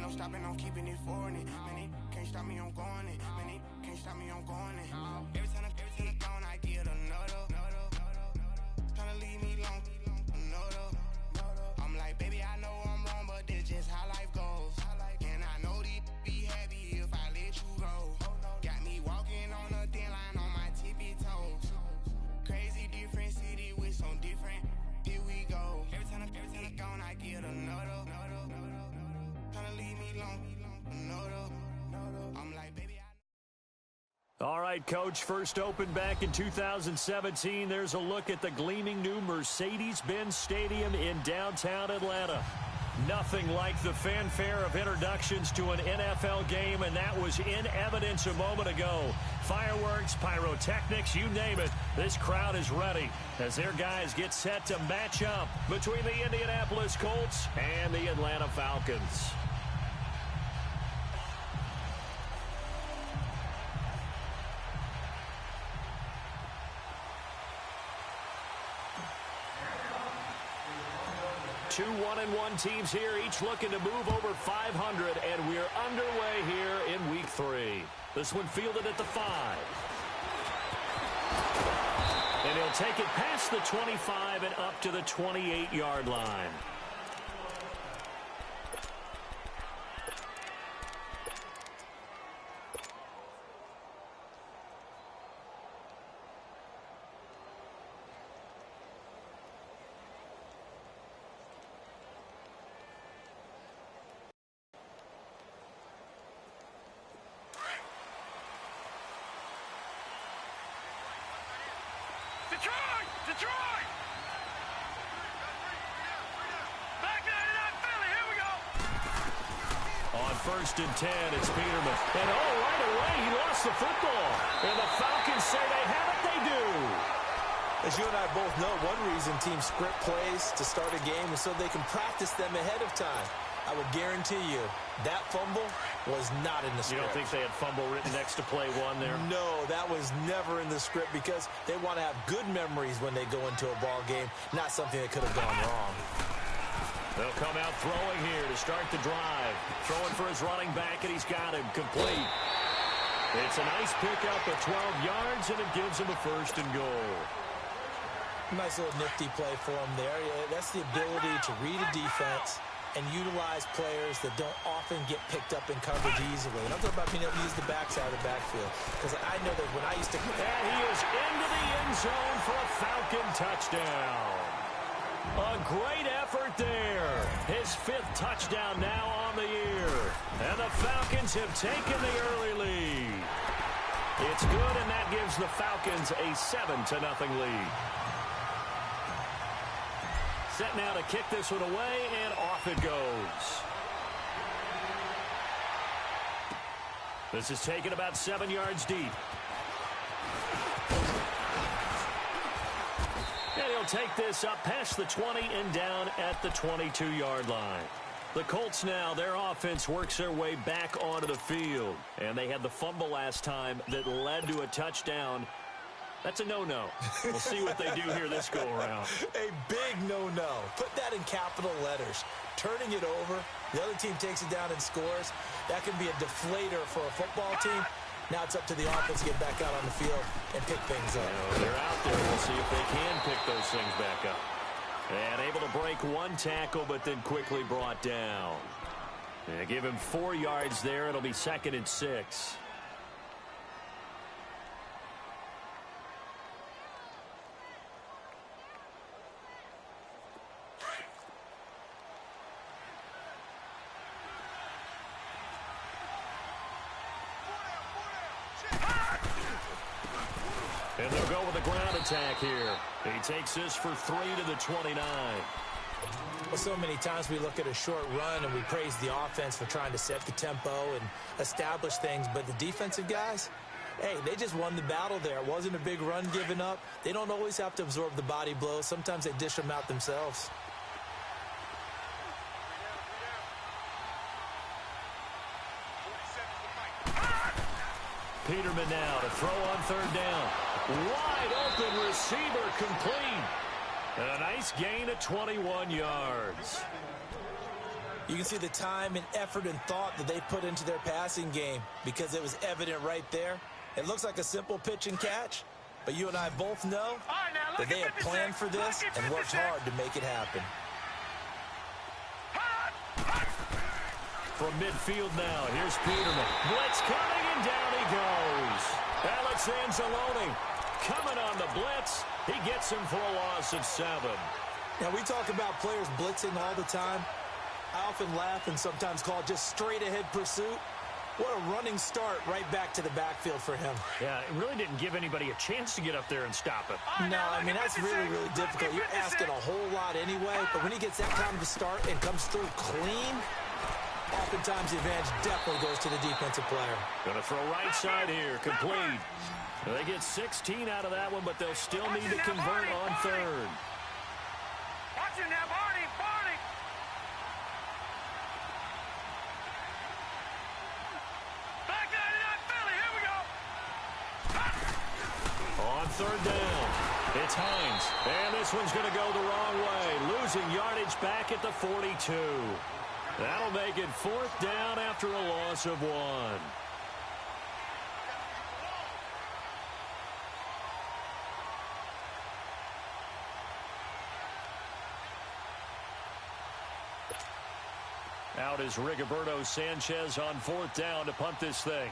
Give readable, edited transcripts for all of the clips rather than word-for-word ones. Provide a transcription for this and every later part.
no stopping, I'm keeping it foreign. Man, they can't stop me, I'm going it. Man, they can't stop me, I'm going it. Every time I'm gone, I get another. Tryna leave me alone, another. I'm like, baby, I know I'm wrong, but this just how life goes. And I know these be happy if I let you go. Got me walking on a thin line on my tippy toes. Crazy different city with some different. Here we go. Every time I'm gone, I get another. Tryna leave me alone, another. I'm like, baby, All right, Coach, first opened back in 2017. There's a look at the gleaming new Mercedes-Benz Stadium in downtown Atlanta. Nothing like the fanfare of introductions to an NFL game, and that was in evidence a moment ago. Fireworks, pyrotechnics, you name it. This crowd is ready as their guys get set to match up between the Indianapolis Colts and the Atlanta Falcons. Two 1-1 teams here, each looking to move over 500, and we're underway here in Week 3. This one fielded at the 5. And he'll take it past the 25 and up to the 28-yard line. Detroit! Back there to that Philly, here we go! On 1st and 10, it's Peterman. And right away, he lost the football. And the Falcons say they have it, they do. As you and I both know, one reason teams script plays to start a game is so they can practice them ahead of time. I would guarantee you that fumble was not in the script. You don't think they had fumble written next to play one there? No, that was never in the script because they want to have good memories when they go into a ball game, not something that could have gone wrong. They'll come out throwing here to start the drive. Throwing for his running back, and he's got him complete. It's a nice pickup of 12 yards, and it gives him a 1st and goal. Nice little nifty play for him there. That's the ability to read a defense and utilize players that don't often get picked up in coverage easily. And I'm talking about being able to use the backside of the backfield. Because I know that when I used to... And he is into the end zone for a Falcon touchdown. A great effort there. His 5th touchdown now on the year. And the Falcons have taken the early lead. It's good, and that gives the Falcons a 7-0 lead. Set now to kick this one away, and off it goes. This is taken about 7 yards deep. And he'll take this up past the 20 and down at the 22-yard line. The Colts now, their offense works their way back onto the field. And they had the fumble last time that led to a touchdown. That's a no-no. We'll see what they do here this go-around. A big no-no. Put that in capital letters. Turning it over, the other team takes it down and scores. That can be a deflator for a football team. Now it's up to the offense to get back out on the field and pick things up. They're out there. We'll see if they can pick those things back up. And able to break one tackle, but then quickly brought down. And give him 4 yards there. It'll be 2nd and 6. And they'll go with a ground attack here. He takes this for 3 to the 29. Well, so many times we look at a short run and we praise the offense for trying to set the tempo and establish things, but the defensive guys, hey, they just won the battle there. It wasn't a big run given up. They don't always have to absorb the body blows. Sometimes they dish them out themselves. Peterman now to throw on 3rd down. Wide open receiver complete. And a nice gain of 21 yards. You can see the time and effort and thought that they put into their passing game because it was evident right there. It looks like a simple pitch and catch, but you and I both know that they have planned for this and worked hard to make it happen. From midfield now, here's Peterman. Blitz coming, and down he goes. Alex Anzalone coming on the blitz. He gets him for a loss of 7. Now, we talk about players blitzing all the time. I often laugh and sometimes call it just straight-ahead pursuit. What a running start right back to the backfield for him. Yeah, it really didn't give anybody a chance to get up there and stop him. No, I mean, that's really, really difficult. You're asking a whole lot anyway, but when he gets that kind of a start and comes through clean, oftentimes the advantage definitely goes to the defensive player. Going to throw right side here, complete. They get 16 out of that one, but they'll still need to convert on third. Watch him now, Barney! Back 99 Philly, here we go! On third down, it's Hines. And this one's going to go the wrong way. Losing yardage back at the 42. That'll make it 4th down after a loss of 1. Out is Rigoberto Sanchez on 4th down to punt this thing.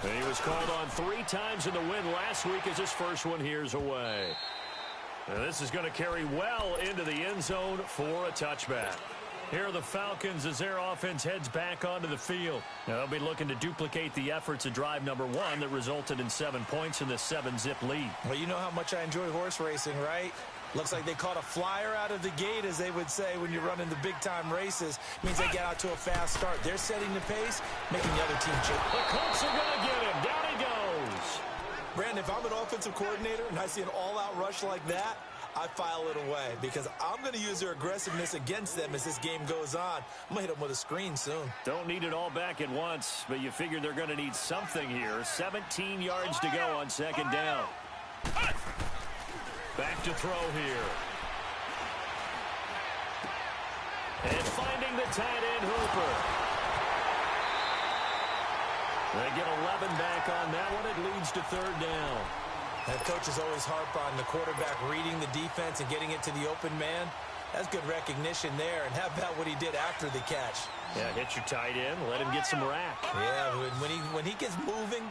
And he was called on 3 times in the win last week as his first one here's away. And this is going to carry well into the end zone for a touchback. Here are the Falcons as their offense heads back onto the field. Now they'll be looking to duplicate the efforts of drive number 1 that resulted in 7 points in this 7-zip lead. Well, you know how much I enjoy horse racing, right? Looks like they caught a flyer out of the gate, as they would say when you're running the big-time races. Means they get out to a fast start. They're setting the pace, making the other team chip. The Colts are going to get him. Down he goes. Brandon, if I'm an offensive coordinator and I see an all-out rush like that, I file it away because I'm going to use their aggressiveness against them as this game goes on. I'm going to hit them with a screen soon. Don't need it all back at once, but you figure they're going to need something here. 17 yards to go on 2nd down. Back to throw here. And finding the tight end, Hooper. They get 11 back on that one. It leads to 3rd down. And coaches always harp on the quarterback reading the defense and getting it to the open man. That's good recognition there. And how about what he did after the catch? Yeah, hit your tight end, let him get some rack. Yeah, when he gets moving,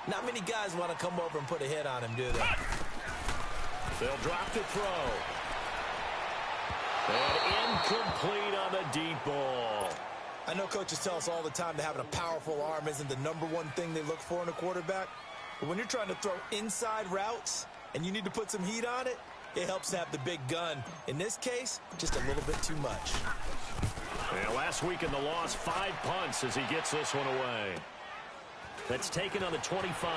not many guys want to come over and put a hit on him, do they? They'll drop the throw. And incomplete on the deep ball. I know coaches tell us all the time that having a powerful arm isn't the #1 thing they look for in a quarterback. But when you're trying to throw inside routes and you need to put some heat on it, it helps to have the big gun. In this case, just a little bit too much. Yeah, last week in the loss, 5 punts as he gets this one away. That's taken on the 25.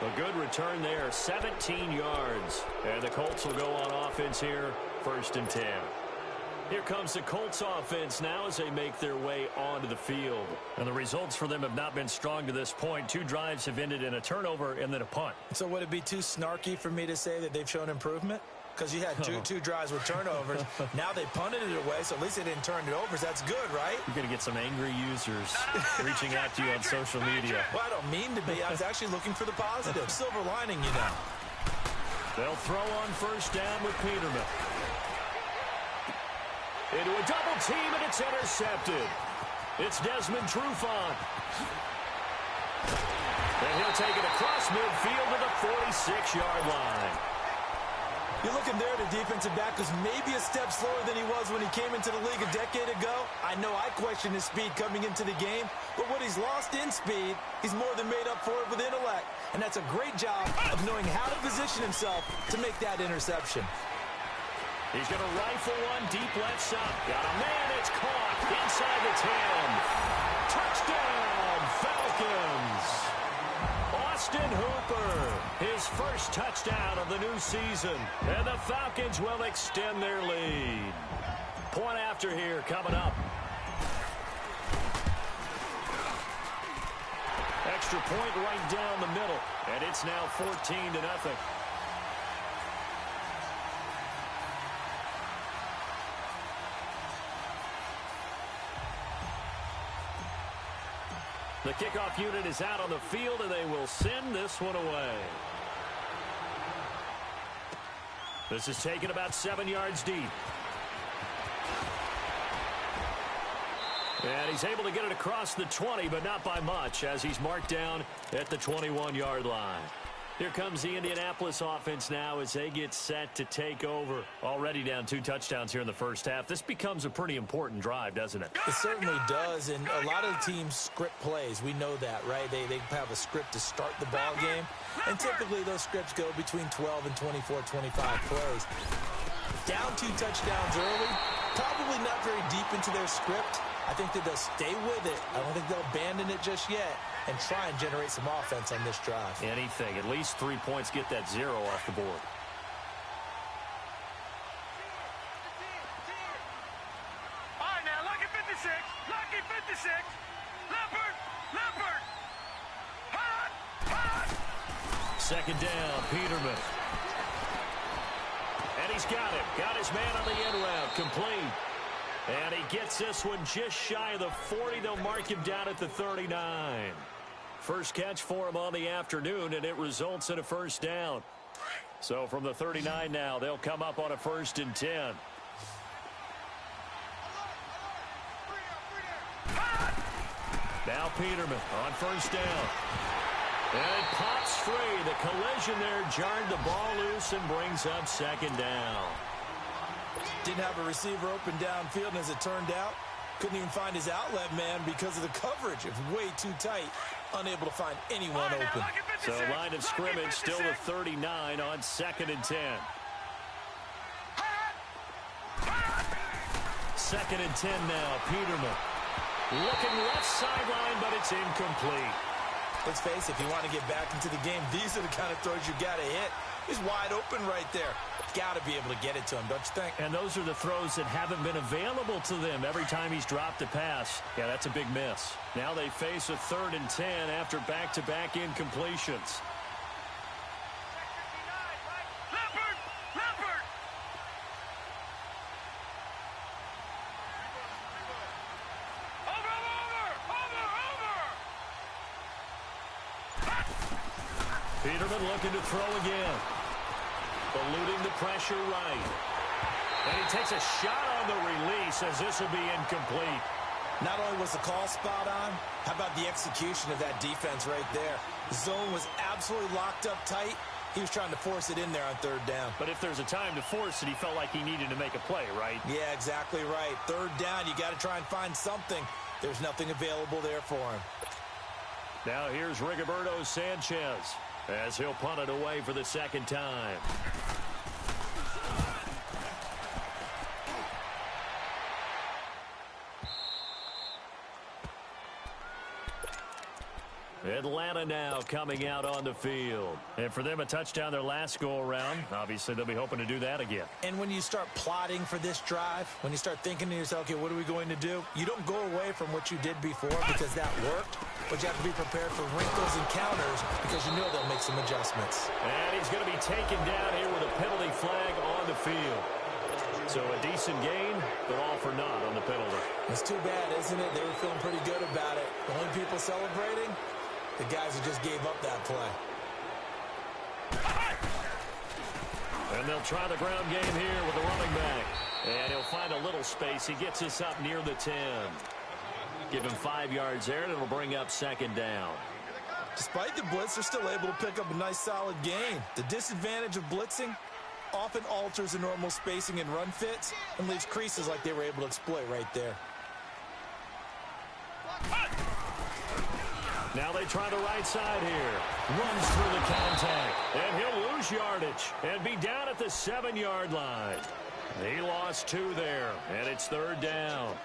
A good return there, 17 yards. And the Colts will go on offense here, 1st and 10. Here comes the Colts offense now as they make their way onto the field. And the results for them have not been strong to this point. 2 drives have ended in a turnover and then a punt. So would it be too snarky for me to say that they've shown improvement? Because you had two drives with turnovers. Now they punted it away, so at least they didn't turn it over. So that's good, right? You're going to get some angry users reaching out to you on social media. Well, I don't mean to be. I was actually looking for the positive. Silver lining, you know. They'll throw on 1st down with Peterman. Into a double team, and it's intercepted. It's Desmond Trufant. And he'll take it across midfield to the 46-yard line. You're looking there at a defensive back who's maybe a step slower than he was when he came into the league a decade ago. I know I questioned his speed coming into the game, but what he's lost in speed, he's more than made up for it with intellect. And that's a great job of knowing how to position himself to make that interception. He's going to rifle one deep left side. Got a man, it's caught inside the 10. Touchdown, Falcons. Austin Hooper, his first touchdown of the new season. And the Falcons will extend their lead. Point after here coming up. extra point right down the middle, and it's now 14-0. The kickoff unit is out on the field, and they will send this one away. This is taken about 7 yards deep. And he's able to get it across the 20, but not by much, as he's marked down at the 21-yard line. Here comes the Indianapolis offense now as they get set to take over. Already down 2 touchdowns here in the first half. This becomes a pretty important drive, doesn't it? It certainly does, and a lot of the teams script plays. We know that, right? They have a script to start the ball game, and typically those scripts go between 12 and 24, 25 plays. Down 2 touchdowns early, probably not very deep into their script. I think that they'll stay with it. I don't think they'll abandon it just yet and try and generate some offense on this drive. Anything. At least 3 points, get that 0 off the board. All right, now, lucky 56. Lucky 56. Leopard. Leopard. Hot. Hot. Second down, Peterman. And he's got him. Got his man on the end route. Complete. And he gets this one just shy of the 40. They'll mark him down at the 39. First catch for him on the afternoon, and it results in a first down. So from the 39 now, they'll come up on a 1st and 10. Now Peterman on first down. And it pops free. The collision there jarred the ball loose and brings up second down. Didn't have a receiver open downfield, and as it turned out, couldn't even find his outlet man because of the coverage. It was way too tight, unable to find anyone open. So line of scrimmage still the 39 on 2nd and 10. 2nd and 10 now, Peterman. Looking left sideline, but it's incomplete. Let's face it, if you want to get back into the game, these are the kind of throws you got to hit. He's wide open right there. Got to be able to get it to him, don't you think? And those are the throws that haven't been available to them every time he's dropped a pass. Yeah, that's a big miss. Now they face a 3rd and 10 after back-to-back incompletions. Leopard. Leopard. Over. Peterman looking to throw again. Eluding the pressure right. And he takes a shot on the release as this will be incomplete. Not only was the call spot on, how about the execution of that defense right there? The zone was absolutely locked up tight. He was trying to force it in there on 3rd down. But if there's a time to force it, he felt like he needed to make a play, right? Yeah, exactly right. 3rd down, you got to try and find something. There's nothing available there for him. Now here's Rigoberto Sanchez as he'll punt it away for the 2nd time. Atlanta now coming out on the field. And for them, a touchdown their last go-around. Obviously, they'll be hoping to do that again. And when you start plotting for this drive, when you start thinking to yourself, okay, what are we going to do? You don't go away from what you did before because that worked, but you have to be prepared for wrinkles and counters because you know they'll make some adjustments. And he's going to be taken down here with a penalty flag on the field. So a decent gain, but all for naught on the penalty. It's too bad, isn't it? They were feeling pretty good about it. The only people celebrating, the guys who just gave up that play. And they'll try the ground game here with the running back. And he'll find a little space. He gets us up near the 10. Give him 5 yards there, and it'll bring up 2nd down. Despite the blitz, they're still able to pick up a nice, solid gain. The disadvantage of blitzing often alters the normal spacing and run fits and leaves creases like they were able to exploit right there. Now they try the right side here. Runs through the contact. And he'll lose yardage and be down at the 7-yard line. He lost 2 there, and it's 3rd down.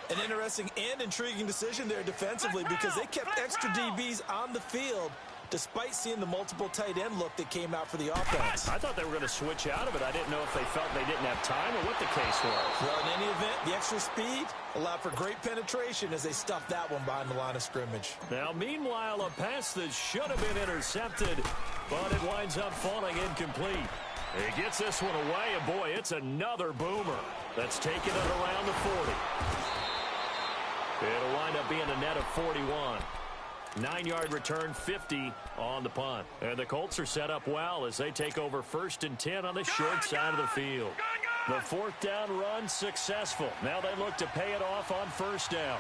An interesting and intriguing decision there defensively because they kept extra DBs on the field despite seeing the multiple tight end look that came out for the offense. I thought they were going to switch out of it. I didn't know if they felt they didn't have time or what the case was. Well, in any event, the extra speed allowed for great penetration as they stuffed that one behind the line of scrimmage. Now, meanwhile, a pass that should have been intercepted, but it winds up falling incomplete. He gets this one away, and boy, it's another boomer that's taken it around the 40. It'll wind up being a net of 41. 9-yard return, 50 on the punt. And the Colts are set up well as they take over 1st and 10 on the short side of the field. The 4th down run successful. Now they look to pay it off on 1st down.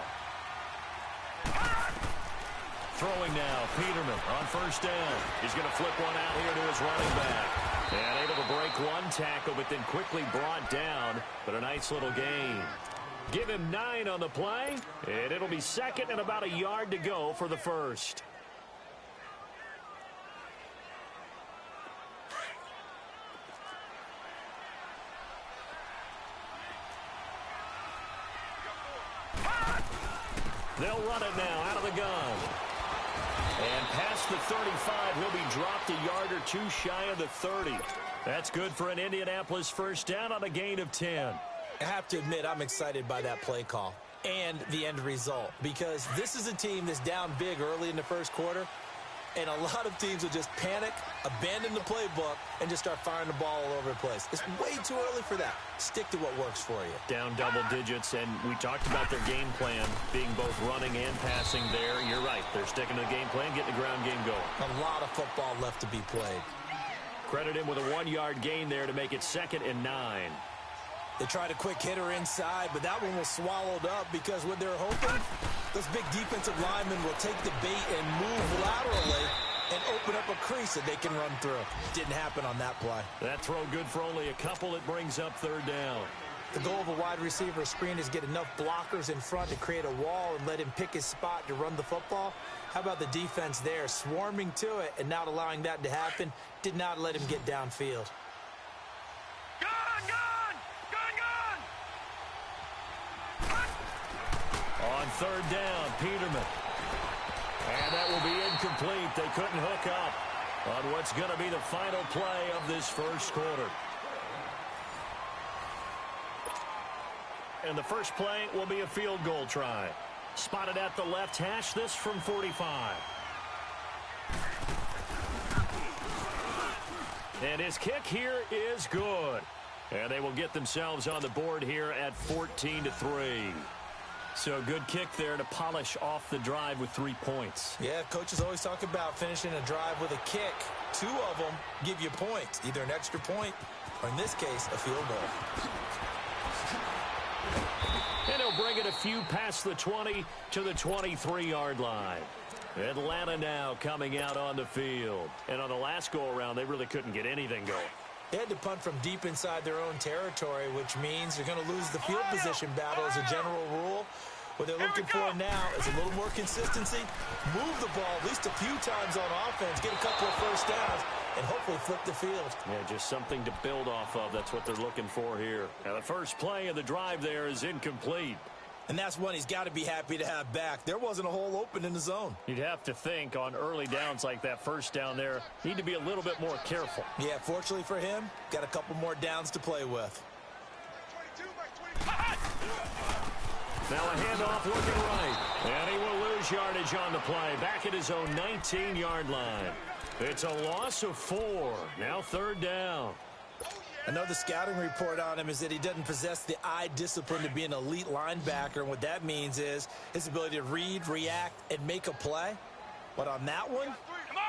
Throwing now, Peterman on 1st down. He's going to flip one out here to his running back. And able to break one tackle, but then quickly brought down. But a nice little gain. Give him 9 on the play, and it'll be 2nd and about a yard to go for the 1st. They'll run it now out of the gun. And past the 35, he'll be dropped a yard or two shy of the 30. That's good for an Indianapolis 1st down on a gain of 10. I have to admit, I'm excited by that play call and the end result because this is a team that's down big early in the 1st quarter, and a lot of teams will just panic, abandon the playbook, and just start firing the ball all over the place. It's way too early for that. Stick to what works for you. Down double digits, and we talked about their game plan being both running and passing there. You're right. They're sticking to the game plan, getting the ground game going. A lot of football left to be played. Credit him with a 1-yard gain there to make it 2nd and 9. They tried a quick hitter inside, but that one was swallowed up because what they're hoping, those big defensive linemen will take the bait and move laterally and open up a crease that they can run through. Didn't happen on that play. That throw good for only a couple. It brings up 3rd down. The goal of a wide receiver screen is get enough blockers in front to create a wall and let him pick his spot to run the football. How about the defense there, swarming to it and not allowing that to happen? Did not let him get downfield. On 3rd down, Peterman. And that will be incomplete. They couldn't hook up on what's going to be the final play of this 1st quarter. And the first play will be a field goal try. Spotted at the left hash, this from 45. And his kick here is good. And they will get themselves on the board here at 14-3. So good kick there to polish off the drive with 3 points. Yeah, coaches always talk about finishing a drive with a kick. 2 of them give you points, either an extra point or, in this case, a field goal. And he'll bring it a few past the 20 to the 23-yard line. Atlanta now coming out on the field. And on the last go-around, they really couldn't get anything going. They had to punt from deep inside their own territory, which means they're going to lose the field position battle as a general rule. What they're looking for now is a little more consistency, move the ball at least a few times on offense, get a couple of 1st downs, and hopefully flip the field. Yeah, just something to build off of. That's what they're looking for here. Now, the first play of the drive there is incomplete. And that's one he's got to be happy to have back. There wasn't a hole open in the zone. You'd have to think on early downs like that 1st down there, need to be a little bit more careful. Yeah, fortunately for him, got a couple more downs to play with. Now a handoff looking right. And he will lose yardage on the play. Back at his own 19-yard line. It's a loss of 4. Now 3rd down. I know the scouting report on him is that he doesn't possess the eye discipline to be an elite linebacker. And what that means is his ability to read, react, and make a play. But on that one,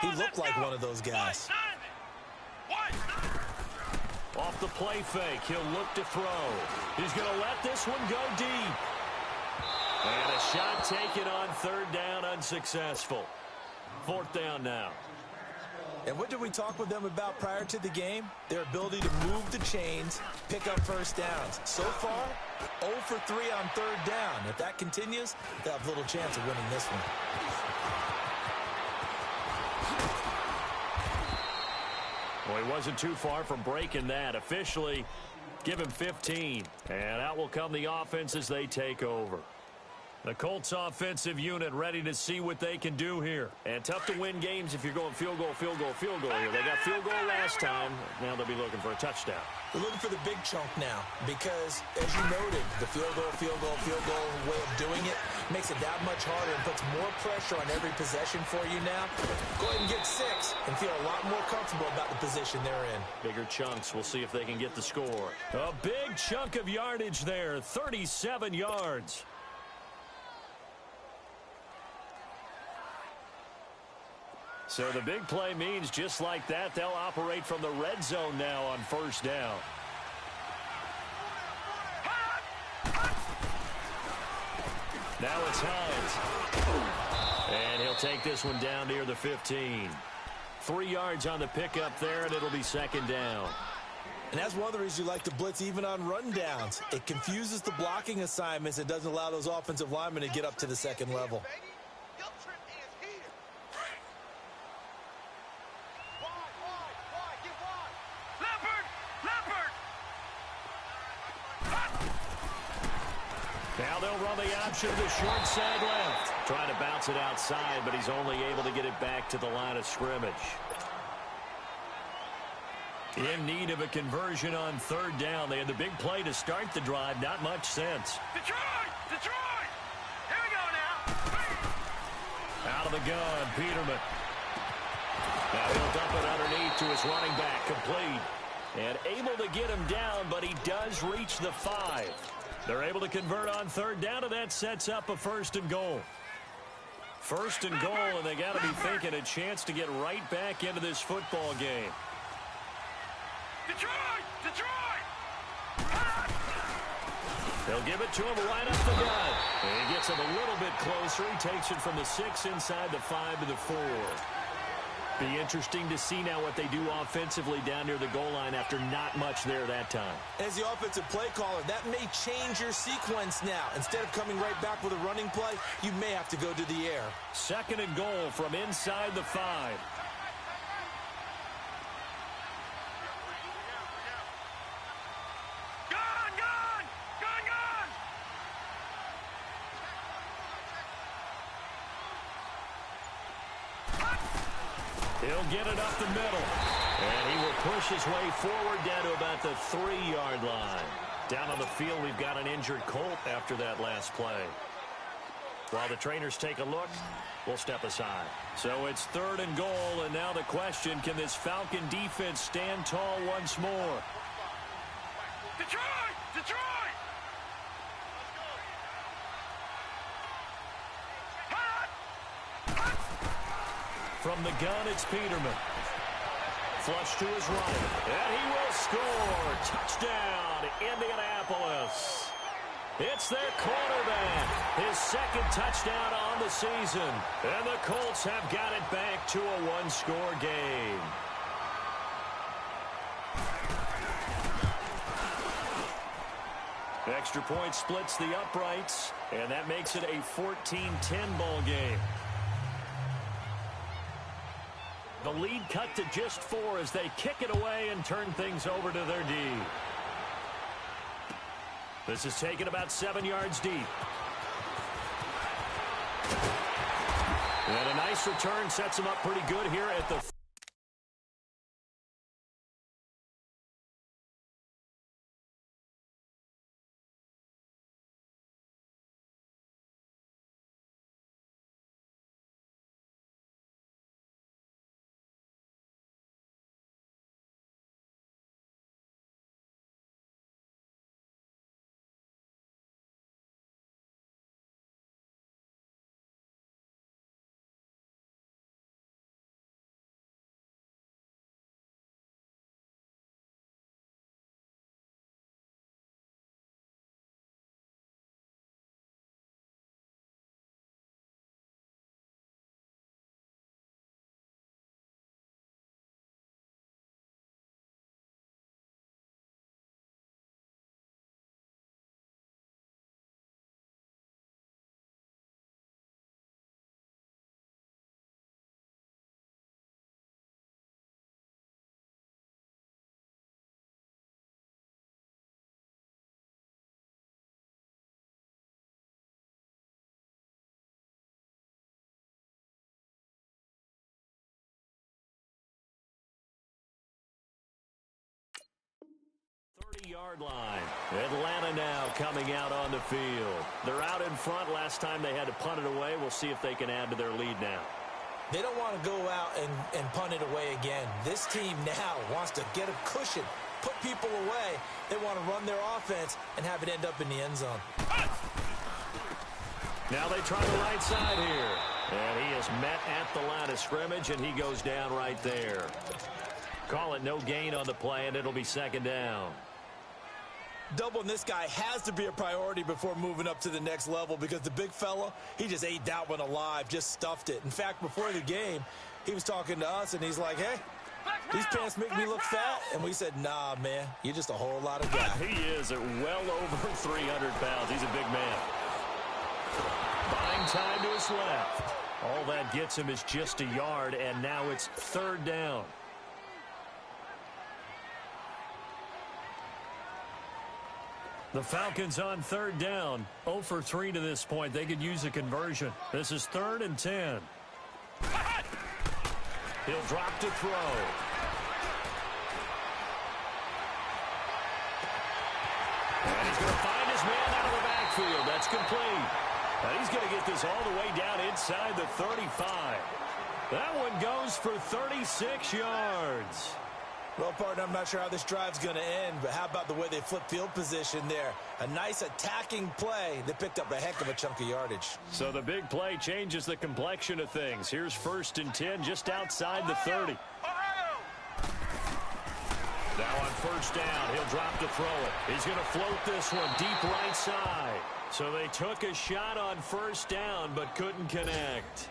he looked like one of those guys. Off the play fake, he'll look to throw. He's going to let this one go deep. And a shot taken on 3rd down, unsuccessful. 4th down now. And what did we talk with them about prior to the game? Their ability to move the chains, pick up 1st downs. So far, 0 for 3 on 3rd down. If that continues, they'll have little chance of winning this one. Well, he wasn't too far from breaking that. Officially, give him 15. And out will come the offense as they take over. The Colts offensive unit ready to see what they can do here. And tough to win games if you're going field goal, field goal, field goal here. They got field goal last time. Now they'll be looking for a touchdown. They're looking for the big chunk now because, as you noted, the field goal way of doing it makes it that much harder and puts more pressure on every possession for you now. Go ahead and get 6 and feel a lot more comfortable about the position they're in. Bigger chunks. We'll see if they can get the score. A big chunk of yardage there, 37 yards. So the big play means just like that, they'll operate from the red zone now on first down. Now it's Hines. And he'll take this one down near the 15. 3 yards on the pickup there, and it'll be second down. And that's one of the reasons you like to blitz even on rundowns. It confuses the blocking assignments. It doesn't allow those offensive linemen to get up to the second level. Now they'll run the option to the short side left. Trying to bounce it outside, but he's only able to get it back to the line of scrimmage. In need of a conversion on third down. They had the big play to start the drive. Not much sense. Detroit! Detroit! Here we go now. Out of the gun, Peterman. Now he'll dump it underneath to his running back, complete. And able to get him down, but he does reach the 5. They're able to convert on third down, and that sets up a first and goal. First and goal, and they got to be thinking a chance to get right back into this football game. Detroit! Detroit! They'll give it to him right up the gut. And he gets him a little bit closer. He takes it from the 6 inside the 5 to the 4. Be interesting to see now what they do offensively down near the goal line after not much there that time. As the offensive play caller, that may change your sequence now. Instead of coming right back with a running play, you may have to go to the air. Second and goal from inside the 5. He'll get it up the middle. And he will push his way forward down to about the 3-yard line. Down on the field, we've got an injured Colt after that last play. While the trainers take a look, we'll step aside. So it's third and goal, and now the question, can this Falcon defense stand tall once more? Detroit! Detroit! From the gun, it's Peterman. Flush to his right, and he will score. Touchdown, Indianapolis. It's their quarterback, his second touchdown on the season. And the Colts have got it back to a one-score game. Extra point splits the uprights, and that makes it a 14-10 ball game. The lead cut to just 4 as they kick it away and turn things over to their D. This is taken about 7 yards deep. And a nice return sets them up pretty good here at the 20-yard line. Atlanta now coming out on the field. They're out in front. Last time they had to punt it away. We'll see if they can add to their lead now. They don't want to go out and punt it away again. This team now wants to get a cushion, put people away. They want to run their offense and have it end up in the end zone. Now they try the right side here. And he is met at the line of scrimmage, and he goes down right there. Call it no gain on the play, and it'll be second down. Doubling this guy has to be a priority before moving up to the next level because the big fella, he just ate that one alive, just stuffed it. In fact, before the game, he was talking to us, and he's like, hey, these pants make me look fat. And we said, nah, man, you're just a whole lot of guy. He is at well over 300 pounds. He's a big man. Buying time to his left. All that gets him is just a yard, and now it's third down. The Falcons on third down, 0 for 3 to this point. They could use a conversion. This is 3rd and 10. He'll drop to throw. And he's going to find his man out of the backfield. That's complete. And he's going to get this all the way down inside the 35. That one goes for 36 yards. Well, partner, I'm not sure how this drive's going to end, but how about the way they flip field position there? A nice attacking play that picked up a heck of a chunk of yardage. So the big play changes the complexion of things. Here's 1st and 10 just outside the 30. Now on 1st down, he'll drop to throw it. He's going to float this one deep right side. So they took a shot on 1st down but couldn't connect.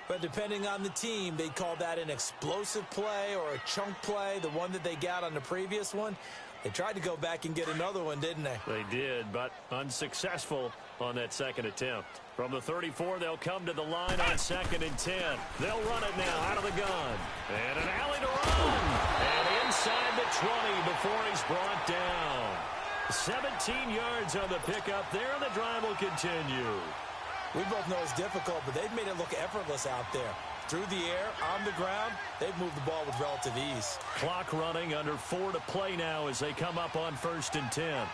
But depending on the team, they'd call that an explosive play or a chunk play, the one that they got on the previous one. They tried to go back and get another one, didn't they? They did, but unsuccessful on that second attempt. From the 34, they'll come to the line on 2nd and 10. They'll run it now out of the gun. And an alley to run. And inside the 20 before he's brought down. 17 yards on the pickup there, and the drive will continue. We both know it's difficult, but they've made it look effortless out there. Through the air, on the ground, they've moved the ball with relative ease. Clock running, under 4 to play now as they come up on 1st and 10.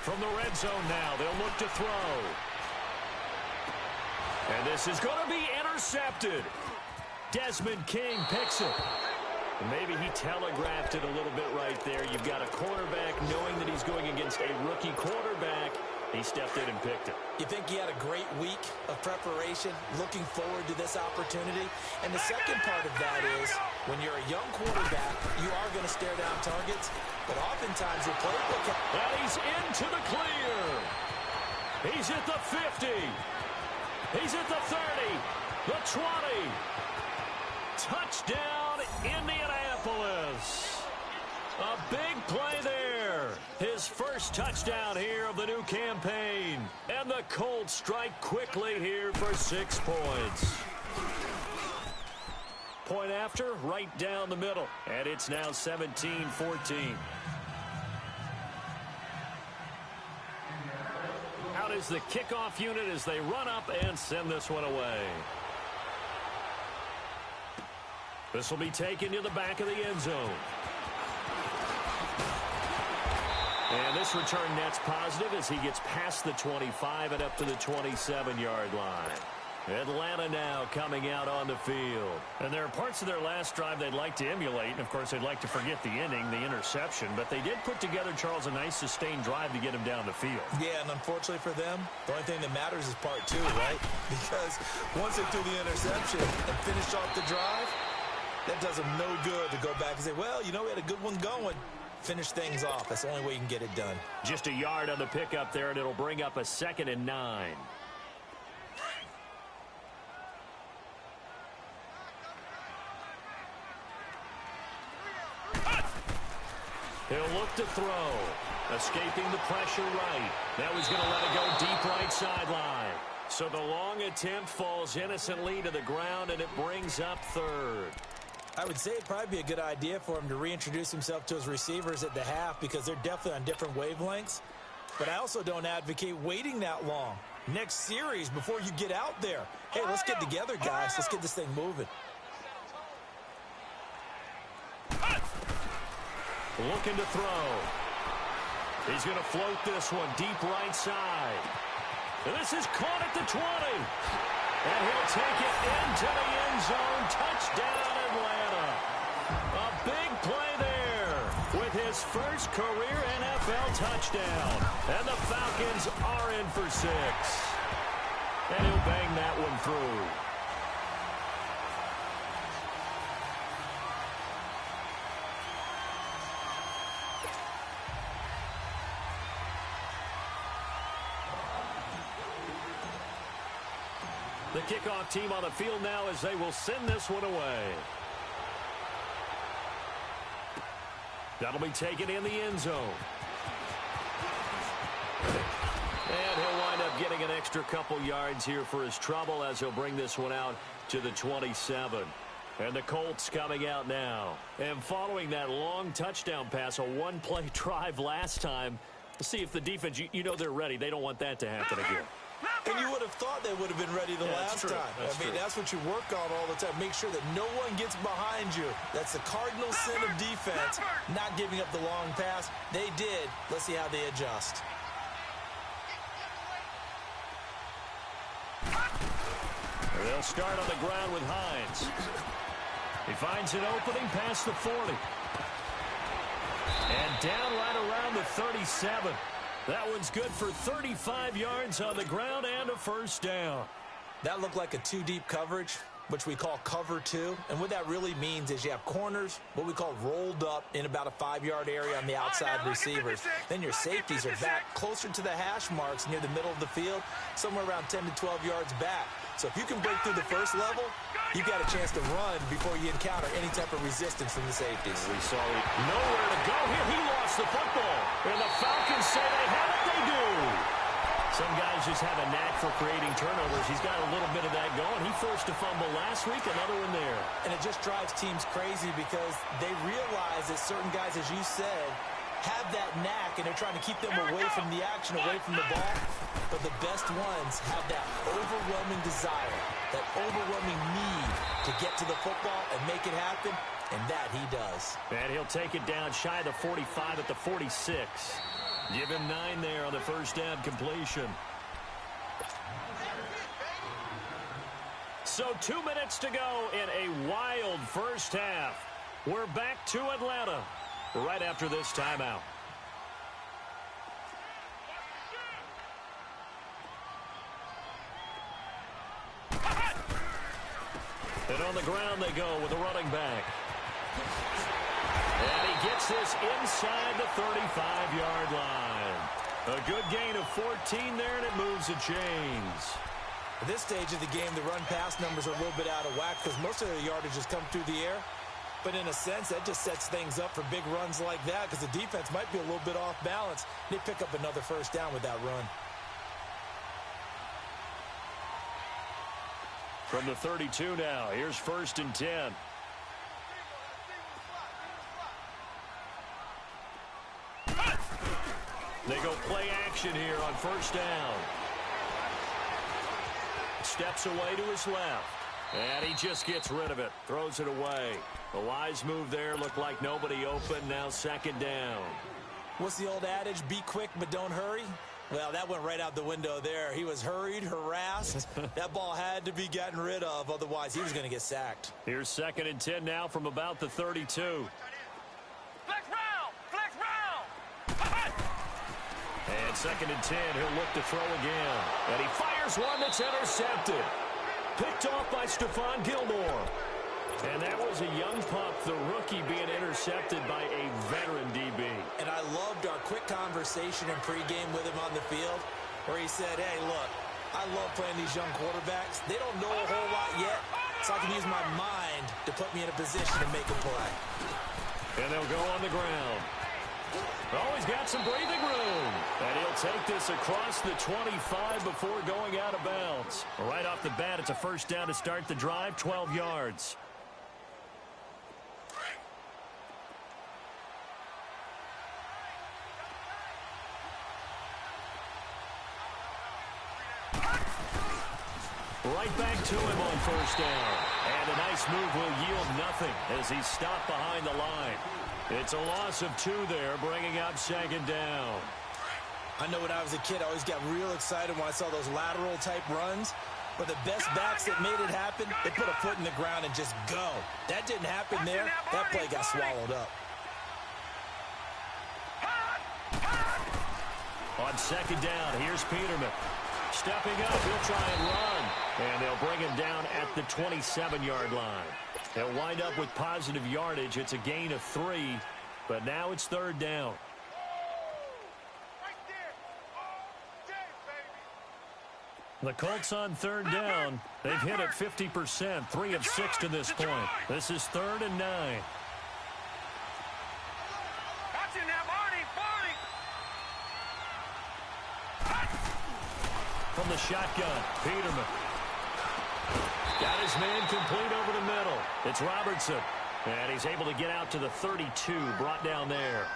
From the red zone now, they'll look to throw. And this is going to be intercepted. Desmond King picks it. Maybe he telegraphed it a little bit right there. You've got a quarterback knowing that he's going against a rookie quarterback. He stepped in and picked it. You think he had a great week of preparation, looking forward to this opportunity? And the second part of that is, when you're a young quarterback, you are going to stare down targets, but oftentimes your playbook... And he's into the clear. He's at the 50. He's at the 30. The 20. Touchdown, Indianapolis. A big play there. His first touchdown here of the new campaign. And the Colts strike quickly here for 6 points. Point after, right down the middle. And it's now 17-14. Out is the kickoff unit as they run up and send this one away. This will be taken to the back of the end zone. And this return net's positive as he gets past the 25 and up to the 27-yard line. Atlanta now coming out on the field. And there are parts of their last drive they'd like to emulate. And, of course, they'd like to forget the inning, the interception. But they did put together, Charles, a nice sustained drive to get him down the field. Yeah, and unfortunately for them, the only thing that matters is part 2, right? Because once they threw the interception and finished off the drive, that does them no good to go back and say, well, you know, we had a good one going. Finish things off. That's the only way you can get it done. Just a yard on the pickup there, and it'll bring up a 2nd and 9. He'll look to throw. Escaping the pressure right. Now he's going to let it go deep right sideline. So the long attempt falls innocently to the ground, and it brings up 3rd. I would say it'd probably be a good idea for him to reintroduce himself to his receivers at the half because they're definitely on different wavelengths. But I also don't advocate waiting that long. Next series before you get out there. Hey, let's get together, guys. Let's get this thing moving. looking to throw. He's going to float this one deep right side. This is caught at the 20. And he'll take it into the end zone. Touchdown, Atlanta. A big play there with his first career NFL touchdown. And the Falcons are in for 6. And he'll bang that one through. The kickoff team on the field now as they will send this one away. That'll be taken in the end zone. And he'll wind up getting an extra couple yards here for his trouble as he'll bring this one out to the 27. And the Colts coming out now. And following that long touchdown pass, a one-play drive last time, let's see if the defense, you know they're ready. They don't want that to happen again. And you would have thought they would have been ready the last time. That's what you work on all the time. Make sure that no one gets behind you. That's the cardinal sin of defense, not giving up the long pass. They did. Let's see how they adjust. They'll start on the ground with Hines. He finds an opening past the 40. And down right around the 37. That one's good for 35 yards on the ground and a first down. That looked like a two-deep coverage, which we call cover two. And what that really means is you have corners, what we call rolled up in about a 5-yard area on the outside receivers. Then your safeties are back closer to the hash marks near the middle of the field, somewhere around 10 to 12 yards back. So if you can break through the first level, you've got a chance to run before you encounter any type of resistance from the safeties. We saw nowhere to go here. He lost the football. And the Falcons say they have it. They do. Some guys just have a knack for creating turnovers. He's got a little bit of that going. He forced a fumble last week, another one there. And it just drives teams crazy because they realize that certain guys, as you said, have that knack, and they're trying to keep them away from the action, away from the ball. But the best ones have that overwhelming desire, that overwhelming need to get to the football and make it happen, and that he does. And he'll take it down shy of the 45 at the 46. Give him 9 there on the first down completion. So 2 minutes to go in a wild first half. We're back to Atlanta right after this timeout. And on the ground they go with a running back. And he gets this inside the 35-yard line. A good gain of 14 there, and it moves the chains. At this stage of the game, the run-pass numbers are a little bit out of whack because most of the yardage has come through the air. But in a sense, that just sets things up for big runs like that because the defense might be a little bit off balance. They pick up another first down with that run. From the 32 now, here's 1st and 10. They go play action here on first down. Steps away to his left. And he just gets rid of it. Throws it away. The wise move there. Looked like nobody open. Now 2nd down. What's the old adage? Be quick, but don't hurry. Well, that went right out the window there. He was hurried, harassed. That ball had to be gotten rid of. Otherwise, he was going to get sacked. Here's 2nd and 10 now from about the 32. Flex round! Flex round! And 2nd and 10. He'll look to throw again. And he fires one that's intercepted. Picked off by Stephon Gilmore. And that was a young pup, the rookie, being intercepted by a veteran DB. And I loved our quick conversation in pregame with him on the field where he said, hey, look, I love playing these young quarterbacks. They don't know a whole lot yet, so I can use my mind to put me in a position to make a play. And they'll go on the ground. Oh, he's got some breathing room. And he'll take this across the 25 before going out of bounds. Right off the bat, it's a first down to start the drive, 12 yards. Right back to him on first down. And a nice move will yield nothing as he's stopped behind the line. It's a loss of 2 there, bringing up second down. I know when I was a kid, I always got real excited when I saw those lateral-type runs. But the best backs that made it happen, they put a foot in the ground and just go. That didn't happen there. That play got swallowed up. On second down, here's Peterman. Stepping up, he'll try and run. And they'll bring him down at the 27-yard line. They'll wind up with positive yardage. It's a gain of 3, but now it's third down. The Colts on third down. They've hit it 50%, 3 of 6 to this point. This is 3rd and 9. From the shotgun, Peterman. Got his man complete over the middle. It's Robertson. And he's able to get out to the 32, brought down there.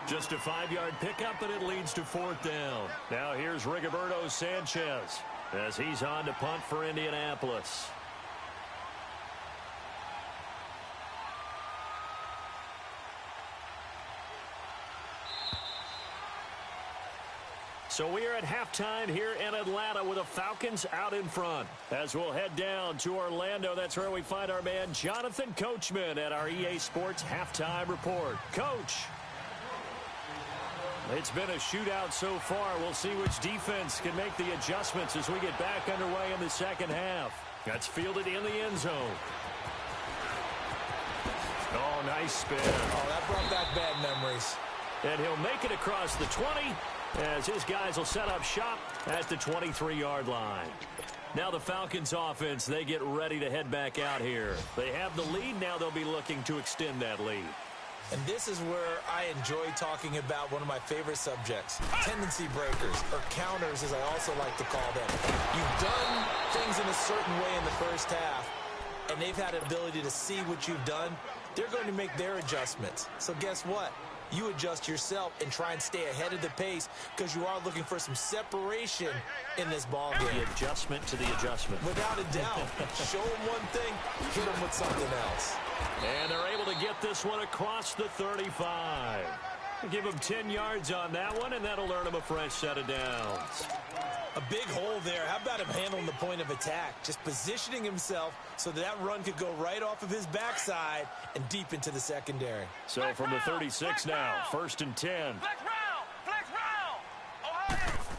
Just a 5-yard pickup, but it leads to 4th down. Now here's Rigoberto Sanchez as he's on to punt for Indianapolis. So we are at halftime here in Atlanta with the Falcons out in front. As we'll head down to Orlando, that's where we find our man Jonathan Coachman at our EA Sports Halftime Report. Coach. It's been a shootout so far. We'll see which defense can make the adjustments as we get back underway in the second half. That's fielded in the end zone. Oh, nice spin. Oh, that brought back bad memories. And he'll make it across the 20 as his guys will set up shop at the 23-yard line. Now the Falcons offense, they get ready to head back out here. They have the lead. Now they'll be looking to extend that lead. And this is where I enjoy talking about one of my favorite subjects, tendency breakers, or counters as I also like to call them. You've done things in a certain way in the first half, and they've had an ability to see what you've done. They're going to make their adjustments. So guess what? You adjust yourself and try and stay ahead of the pace because you are looking for some separation in this ball game. The adjustment to the adjustment. Without a doubt. Show them one thing, hit them with something else. And they're able to get this one across the 35. Give him 10 yards on that one, and that'll earn him a fresh set of downs. A big hole there. How about him handling the point of attack? Just positioning himself so that run could go right off of his backside and deep into the secondary. So from the 36 now, 1st and 10. Flex round, Ohio.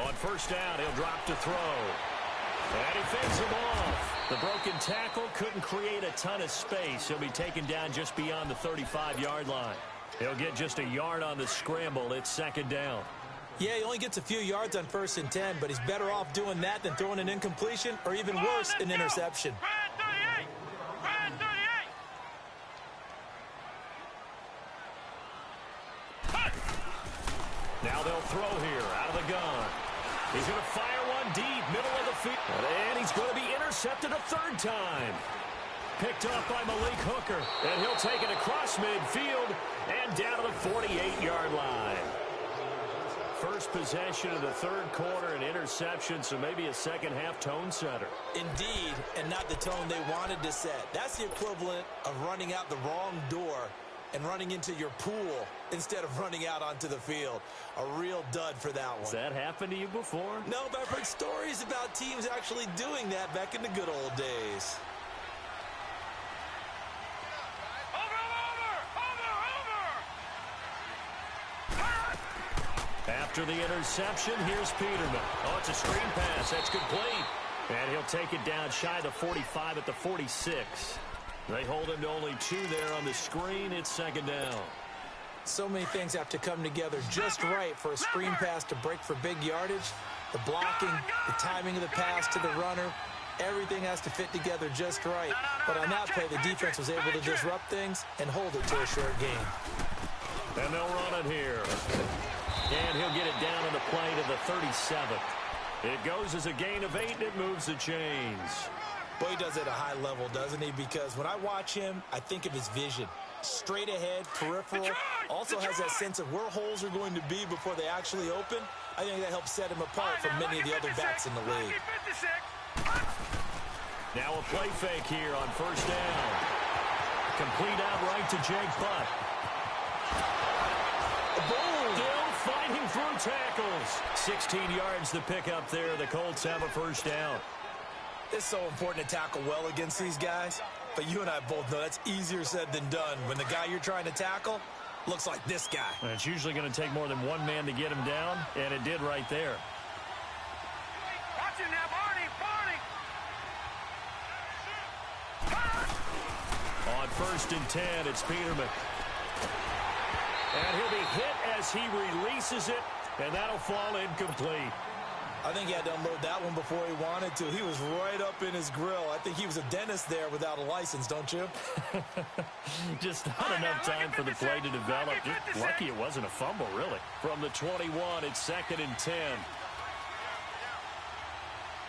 On first down, he'll drop to throw. And he fends him off. The broken tackle couldn't create a ton of space. He'll be taken down just beyond the 35-yard line. He'll get just a yard on the scramble. It's 2nd down. Yeah, he only gets a few yards on 1st and 10, but he's better off doing that than throwing an incompletion or even worse, an interception. Brand 38. Now they'll throw here out of the gun. He's going to fire one deep, middle of the field. And he's going to be intercepted a 3rd time. Picked up by Malik Hooker. And he'll take it across midfield and down to the 48-yard line. First possession of the 3rd quarter, an interception, so maybe a second-half tone setter. Indeed, and not the tone they wanted to set. That's the equivalent of running out the wrong door and running into your pool instead of running out onto the field. A real dud for that one. Has that happened to you before? No, but I've heard stories about teams actually doing that back in the good old days. After the interception, here's Peterman. Oh, it's a screen pass. That's complete. And he'll take it down shy of the 45 at the 46. They hold him to only 2 there on the screen. It's 2nd down. So many things have to come together just right for a screen pass to break for big yardage. The blocking, the timing of the pass to the runner, everything has to fit together just right. But on that play, the defense was able to disrupt things and hold it to a short gain. And they'll run it here. And he'll get it down on the play to the 37th. It goes as a gain of 8, and it moves the chains. Boy, he does it at a high level, doesn't he? Because when I watch him, I think of his vision. Straight ahead, peripheral. Also has that sense of where holes are going to be before they actually open. I think that helps set him apart from many of the other backs in the league. Now a play fake here on first down. Complete out right to Jake Butt. Boom! Still fighting through tackles. 16 yards to pick up there. The Colts have a first down. It's so important to tackle well against these guys, but you and I both know that's easier said than done when the guy you're trying to tackle looks like this guy. And it's usually going to take more than one man to get him down, and it did right there. Watch it now, Barney! On first and 10, it's Peterman. And he'll be hit as he releases it, and that'll fall incomplete. I think he had to unload that one before he wanted to. He was right up in his grill. I think he was a dentist there without a license, don't you? Just not enough time for the play to develop. Just lucky it wasn't a fumble, really. From the 21, it's second and 10.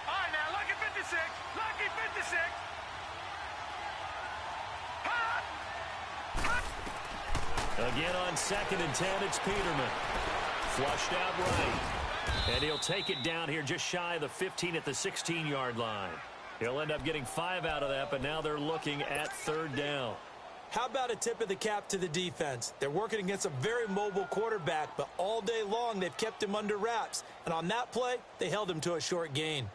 All right, now, lucky 56. Lucky 56. Again on second and 10, it's Peterman. Flushed out right. And he'll take it down here just shy of the 15 at the 16-yard line. He'll end up getting 5 out of that, but now they're looking at third down. How about a tip of the cap to the defense? They're working against a very mobile quarterback, but all day long they've kept him under wraps. And on that play, they held him to a short gain.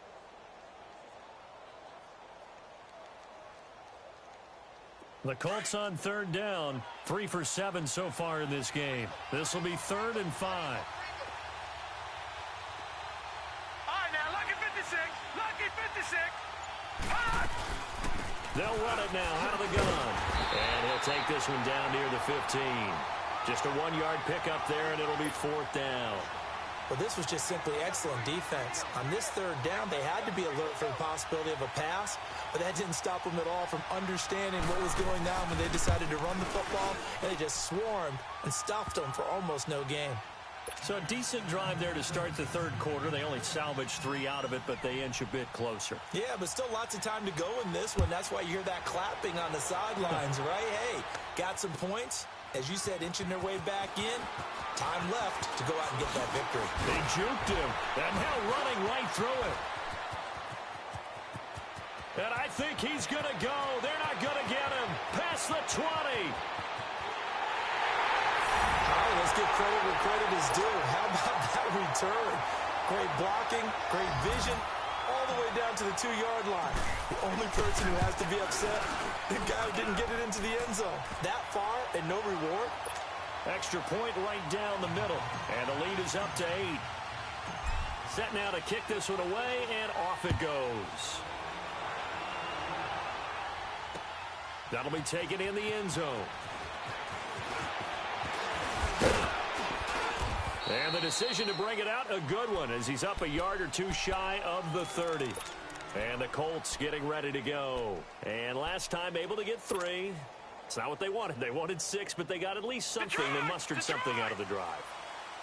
The Colts on third down, 3 for 7 so far in this game. This will be 3rd and 5. All right, now, lucky 56. Lucky 56. They'll run it now out of the gun. And he'll take this one down near the 15. Just a 1-yard pickup there, and it'll be 4th down. Well, this was just simply excellent defense. On this third down, they had to be alert for the possibility of a pass, but that didn't stop them at all from understanding what was going on when they decided to run the football, and they just swarmed and stopped them for almost no gain. So a decent drive there to start the third quarter. They only salvaged 3 out of it, but they inch a bit closer. Yeah, but still lots of time to go in this one. That's why you hear that clapping on the sidelines, right? Hey, got some points. As you said, inching their way back in. Time left to go out and get that victory. They juked him, and now running right through it. And I think he's going to go. They're not going to get him. Past the 20. All right, let's give credit where credit is due. How about that return? Great blocking, great vision, all the way down to the 2-yard line. The only person who has to be upset, the guy who didn't get it into the end zone. That far and no reward. Extra point right down the middle. And the lead is up to 8. Set now to kick this one away, and off it goes. That'll be taken in the end zone. And the decision to bring it out, a good one, as he's up a yard or 2 shy of the 30. And the Colts getting ready to go. And last time able to get 3. It's not what they wanted. They wanted 6, but they got at least something. They mustered something out of the drive.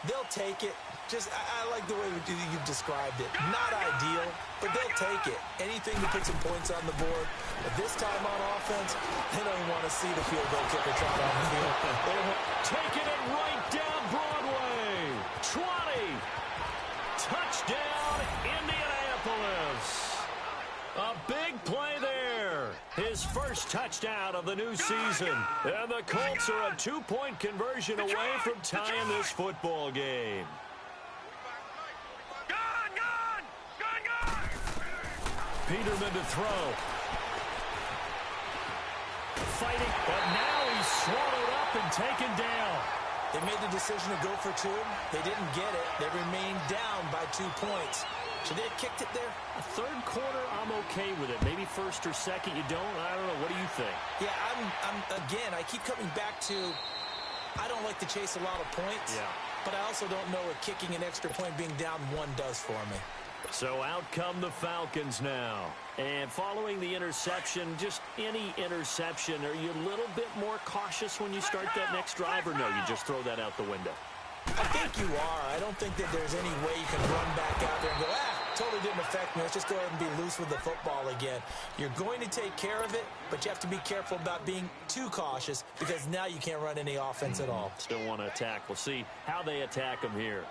They'll take it. Just, I like the way you've described it. Not ideal, but they'll take it. Anything to put some points on the board. But this time on offense, they don't even want to see the field goal kicker trot on the field. Taking it right down Broadway. 20. Touchdown, Indianapolis. A big play there. His first touchdown of the new season. And the Colts are a 2-point conversion away from tying this football game. Peterman to throw. Fighting, but now he's swallowed up and taken down. They made the decision to go for 2. They didn't get it. They remained down by 2 points. Should they have kicked it there? A third quarter, I'm okay with it. Maybe first or second, you don't. I don't know. What do you think? Yeah, again, I keep coming back to, I don't like to chase a lot of points. Yeah. But I also don't know what kicking an extra point being down 1 does for me. So out come the Falcons now. And following the interception, just any interception, are you a little bit more cautious when you start that next drive, or no, you just throw that out the window? I think you are. I don't think that there's any way you can run back out there and go, totally didn't affect me. Let's just go ahead and be loose with the football again. You're going to take care of it, but you have to be careful about being too cautious because now you can't run any offense at all. Still want to attack. We'll see how they attack them here.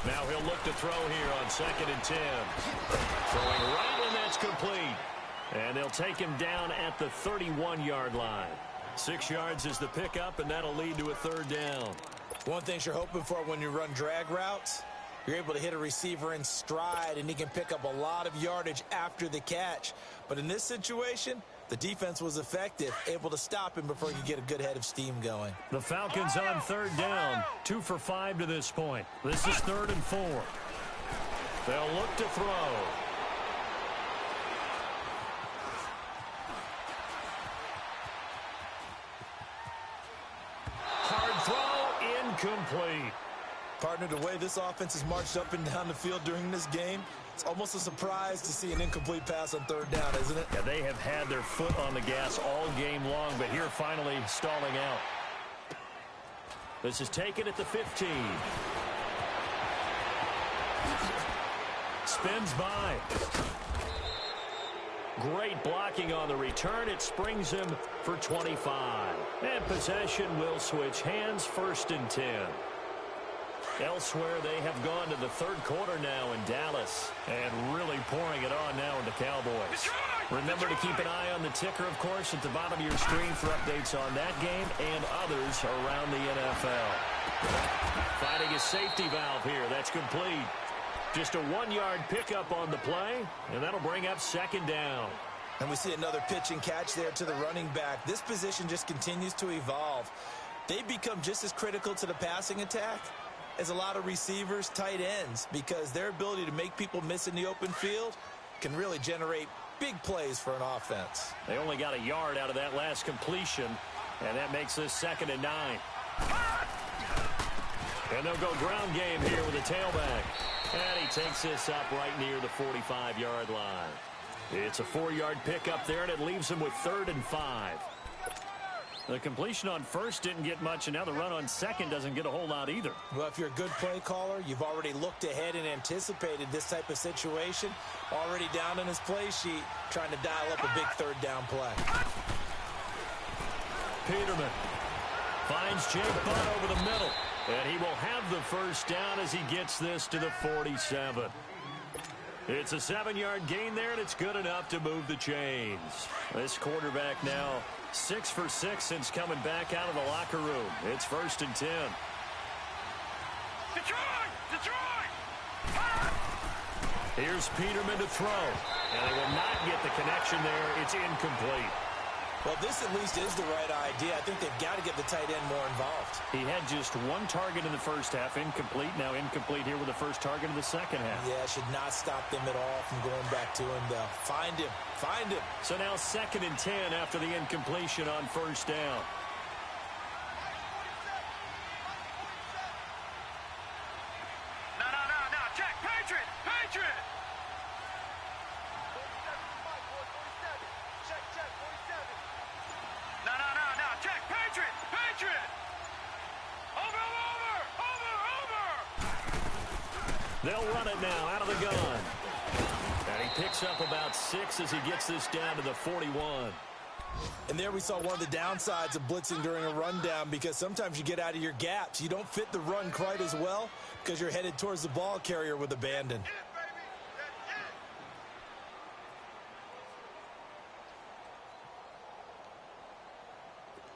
Now he'll look to throw here on 2nd and 10. Throwing right, and that's complete. And they'll take him down at the 31-yard line. 6 yards is the pickup, and that'll lead to a 3rd down. One thing you're hoping for when you run drag routes, you're able to hit a receiver in stride, and he can pick up a lot of yardage after the catch. But in this situation, the defense was effective, able to stop him before he could get a good head of steam going. The Falcons on 3rd down, 2 for 5 to this point. This is 3rd and 4. They'll look to throw. Hard throw, incomplete. Partner, the way this offense has marched up and down the field during this game, it's almost a surprise to see an incomplete pass on 3rd down, isn't it? Yeah, they have had their foot on the gas all game long, but here finally stalling out. This is taken at the 15. Spins by. Great blocking on the return. It springs him for 25. And possession will switch hands, 1st and 10. Elsewhere, they have gone to the 3rd quarter now in Dallas and really pouring it on now in the Cowboys. Remember to keep an eye on the ticker, of course, at the bottom of your screen for updates on that game and others around the NFL. Finding a safety valve here. That's complete. Just a 1-yard pickup on the play, and that'll bring up 2nd down. And we see another pitch and catch there to the running back. This position just continues to evolve. They become just as critical to the passing attack as a lot of receivers, tight ends, because their ability to make people miss in the open field can really generate big plays for an offense. They only got a yard out of that last completion, and that makes this 2nd and 9. And they'll go ground game here with a tailback. And he takes this up right near the 45-yard line. It's a 4-yard pickup there, and it leaves him with 3rd and 5. The completion on 1st didn't get much, and now the run on 2nd doesn't get a whole lot either. Well, if you're a good play caller, you've already looked ahead and anticipated this type of situation. Already down in his play sheet, trying to dial up a big 3rd down play. Peterman finds Jake Butt over the middle, and he will have the 1st down as he gets this to the 47. It's a 7-yard gain there, and it's good enough to move the chains. This quarterback now 6 for 6 since coming back out of the locker room. It's 1st and 10. Detroit! Here's Peterman to throw, and they will not get the connection there. It's incomplete. Well, this at least is the right idea. I think they've got to get the tight end more involved. He had just 1 target in the 1st half, incomplete. Now incomplete here with the 1st target in the 2nd half. Yeah, should not stop them at all from going back to him, though. Find him. So now 2nd and 10 after the incompletion on 1st down. No, check, Patriot! No, check, Patriot! Over! They'll run it now out of the gun. And he picks up about 6 as he gets this down to the 41. And there we saw one of the downsides of blitzing during a rundown, because sometimes you get out of your gaps. You don't fit the run quite as well because you're headed towards the ball carrier with abandon.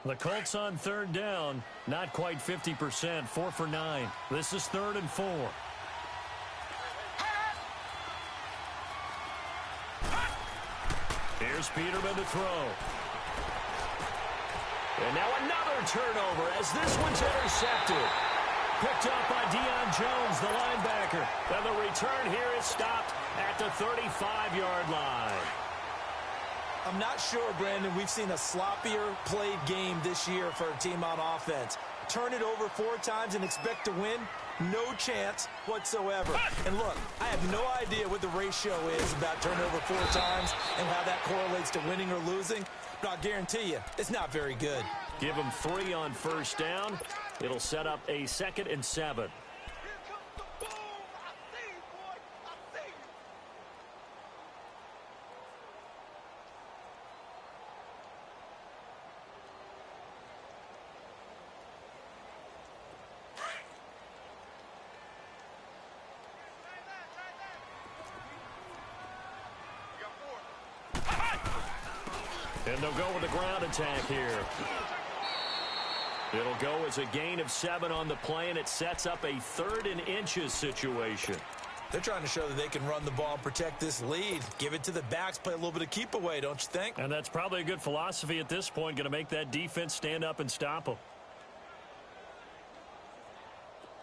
The Colts on 3rd down, not quite 50%, 4 for 9. This is 3rd and 4. Here's Peterman to throw. And now another turnover as this one's intercepted. Picked up by Deion Jones, the linebacker. And the return here is stopped at the 35-yard line. I'm not sure, Brandon, we've seen a sloppier played game this year for a team on offense. Turn it over 4 times and expect to win? No chance whatsoever. And look, I have no idea what the ratio is about turnover 4 times and how that correlates to winning or losing, but I'll guarantee you, it's not very good. Give them 3 on 1st down. It'll set up a 2nd and 7. And they'll go with the ground attack here. It'll go as a gain of 7 on the play, and it sets up a 3rd and inches situation. They're trying to show that they can run the ball and protect this lead. Give it to the backs, play a little bit of keep away, don't you think? And that's probably a good philosophy at this point, going to make that defense stand up and stop them.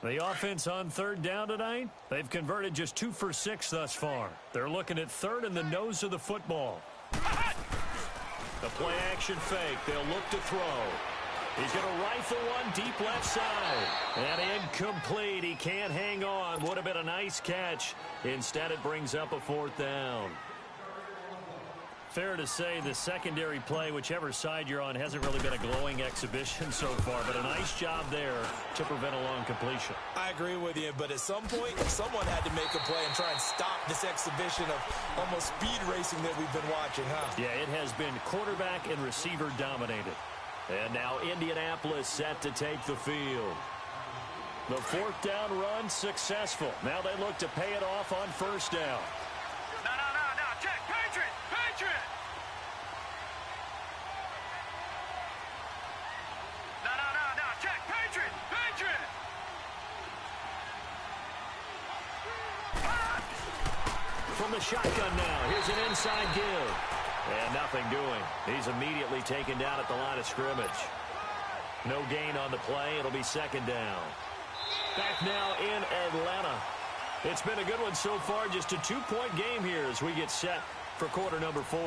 The offense on 3rd down tonight, they've converted just 2 for 6 thus far. They're looking at 3rd and the nose of the football. The play action fake. They'll look to throw. He's going to rifle one deep left side. And incomplete. He can't hang on. Would have been a nice catch. Instead, it brings up a 4th down. Fair to say the secondary play, whichever side you're on, hasn't really been a glowing exhibition so far, but a nice job there to prevent a long completion. I agree with you, but at some point, someone had to make a play and try and stop this exhibition of almost speed racing that we've been watching, huh? Yeah, it has been quarterback and receiver dominated. And now Indianapolis set to take the field. The 4th down run successful. Now they look to pay it off on 1st down. No. Check. Patriot. No. Check. Patriot. From the shotgun now. Here's an inside give. And nothing doing. He's immediately taken down at the line of scrimmage. No gain on the play. It'll be 2nd down. Back now in Atlanta. It's been a good one so far. Just a 2-point game here as we get set for quarter number 4.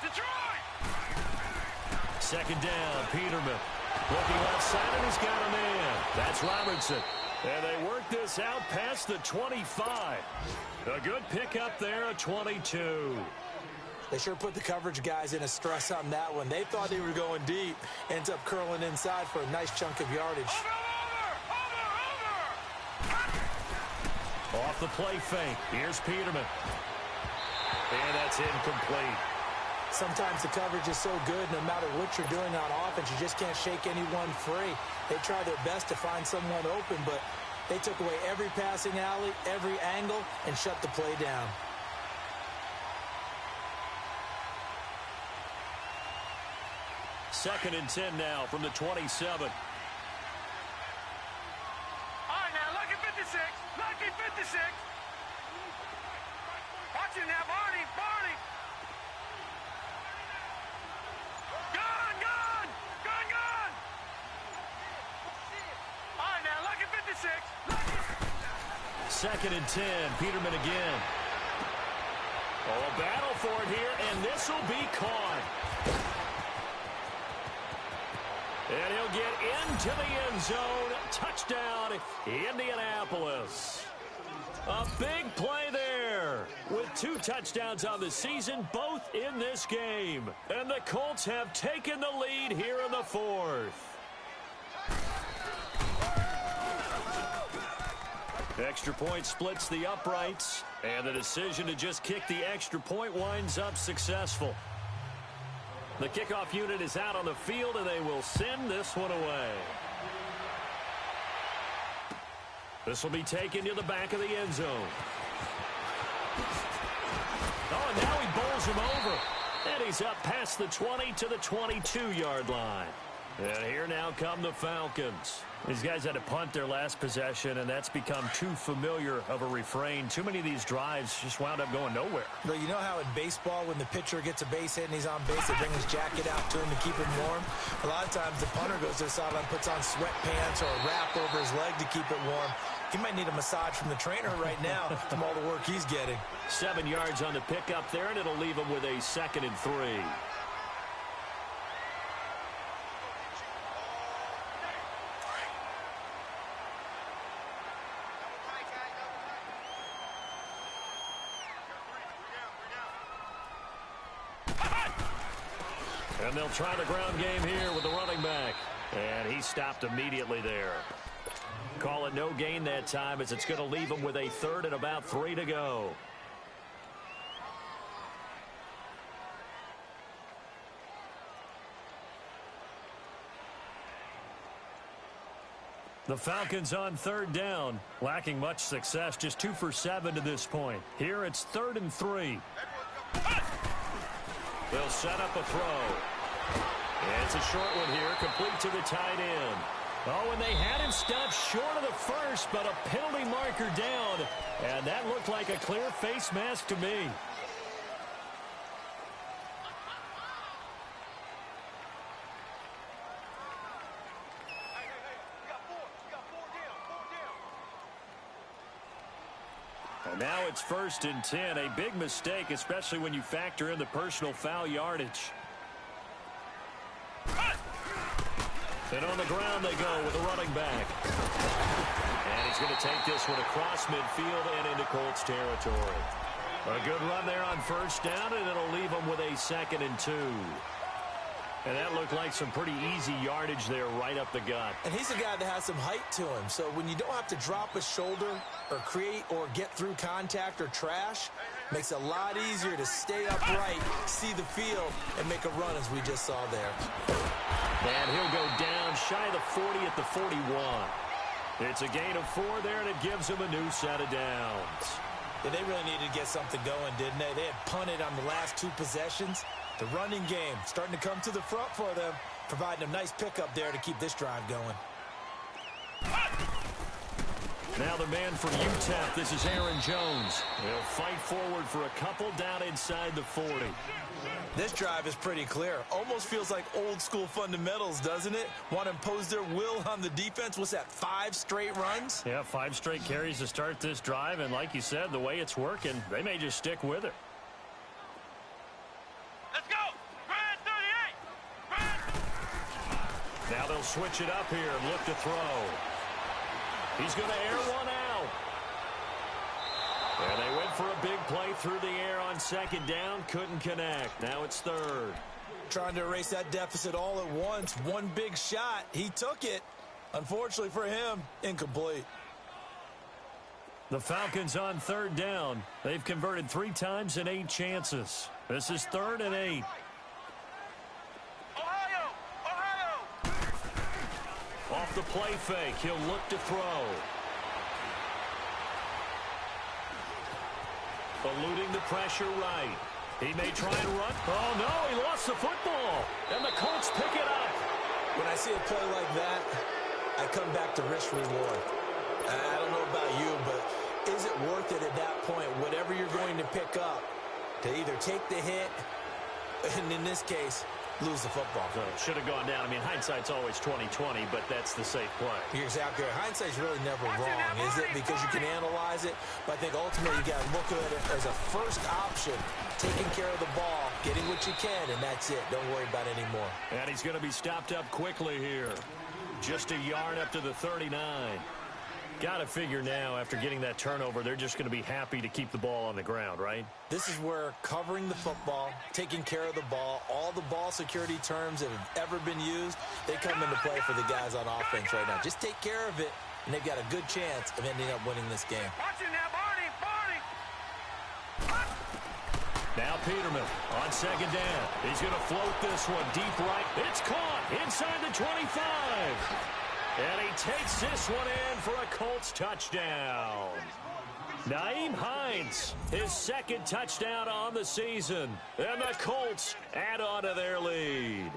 Detroit! 2nd down, Peterman. Looking left side, and he's got a man. That's Robertson. And they work this out past the 25. A good pickup there, a 22. They sure put the coverage guys in a stress on that one. They thought they were going deep. Ends up curling inside for a nice chunk of yardage. Over! Off the play fake. Here's Peterman. And that's incomplete. Sometimes the coverage is so good, no matter what you're doing on offense, you just can't shake anyone free. They try their best to find someone open, but they took away every passing alley, every angle, and shut the play down. Second and 10 now from the 27. All right, now, lucky 56. Lucky 56. Watch it now, Barney. Gun. All right, now, lucky 56. Second and 10. Peterman again. Oh, a battle for it here, and this will be caught. And he'll get into the end zone. Touchdown, Indianapolis. A big play there with 2 touchdowns on the season, both in this game. And the Colts have taken the lead here in the 4th. Extra point splits the uprights, and the decision to just kick the extra point winds up successful. The kickoff unit is out on the field, and they will send this one away. This will be taken to the back of the end zone. Oh, and now he bowls him over. And he's up past the 20 to the 22-yard line. And here now come the Falcons. These guys had to punt their last possession, and that's become too familiar of a refrain. Too many of these drives just wound up going nowhere. But you know how in baseball, when the pitcher gets a base hit and he's on base, they bring his jacket out to him to keep him warm? A lot of times the punter goes to the sideline, puts on sweatpants or a wrap over his leg to keep it warm. He might need a massage from the trainer right now from all the work he's getting. 7 yards on the pickup there, and it'll leave him with a 2nd and 3. And they'll try the ground game here with the running back. And he stopped immediately there. Call it no gain that time as it's going to leave him with a 3rd and about 3 to go. The Falcons on third down, lacking much success, just 2 for 7 to this point. Here it's 3rd and 3. They'll set up a throw. It's a short one here, complete to the tight end. Oh, and they had him stopped short of the first, but a penalty marker down, and that looked like a clear face mask to me. And now it's 1st and 10, a big mistake, especially when you factor in the personal foul yardage. And on the ground they go with a running back. And he's going to take this one across midfield and into Colts territory. A good run there on 1st down, and it'll leave them with a 2nd and 2. And that looked like some pretty easy yardage there right up the gut. And he's a guy that has some height to him, so when you don't have to drop a shoulder or create or get through contact or trash, makes it a lot easier to stay upright, see the field, and make a run as we just saw there. And he'll go down shy of the 40 at the 41. It's a gain of 4 there, and it gives him a new set of downs. Yeah, they really needed to get something going, didn't they? They had punted on the last 2 possessions. The running game starting to come to the front for them, providing a nice pickup there to keep this drive going. Now the man from UTEP, this is Aaron Jones. He'll fight forward for a couple down inside the 40. This drive is pretty clear. Almost feels like old school fundamentals, doesn't it? Want to impose their will on the defense. What's that, 5 straight runs? Yeah, 5 straight carries to start this drive, and like you said, the way it's working, they may just stick with it. Let's go! Brad 38! Now they'll switch it up here and look to throw. He's going to air one out. And they went for a big play through the air on 2nd down. Couldn't connect. Now it's 3rd. Trying to erase that deficit all at once. One big shot. He took it. Unfortunately for him, incomplete. The Falcons on 3rd down. They've converted 3 times in 8 chances. This is 3rd and 8. Ohio! Ohio! Off the play fake, he'll look to throw. Eluding the pressure right. He may try and run. Oh, no, he lost the football. And the Colts pick it up. When I see a play like that, I come back to risk reward. I don't know about you, but is it worth it at that point, whatever you're going to pick up, to either take the hit, and in this case, lose the football? So should have gone down. I mean, hindsight's always 20/20, but that's the safe play. You're exactly right. Hindsight's really never wrong, is it? Because you can analyze it, but I think ultimately you got to look at it as a first option, taking care of the ball, getting what you can, and that's it. Don't worry about it anymore. And he's going to be stopped up quickly here. Just a yard up to the 39. Got to figure now, after getting that turnover, they're just going to be happy to keep the ball on the ground, right? This is where covering the football, taking care of the ball, all the ball security terms that have ever been used, they come into play for the guys on offense right now. Just take care of it, and they've got a good chance of ending up winning this game. Watch it now, Barney! Now Peterman on 2nd down. He's going to float this one deep right. It's caught inside the 25. And he takes this one in for a Colts touchdown. Nyheim Hines, his 2nd touchdown on the season. And the Colts add on to their lead.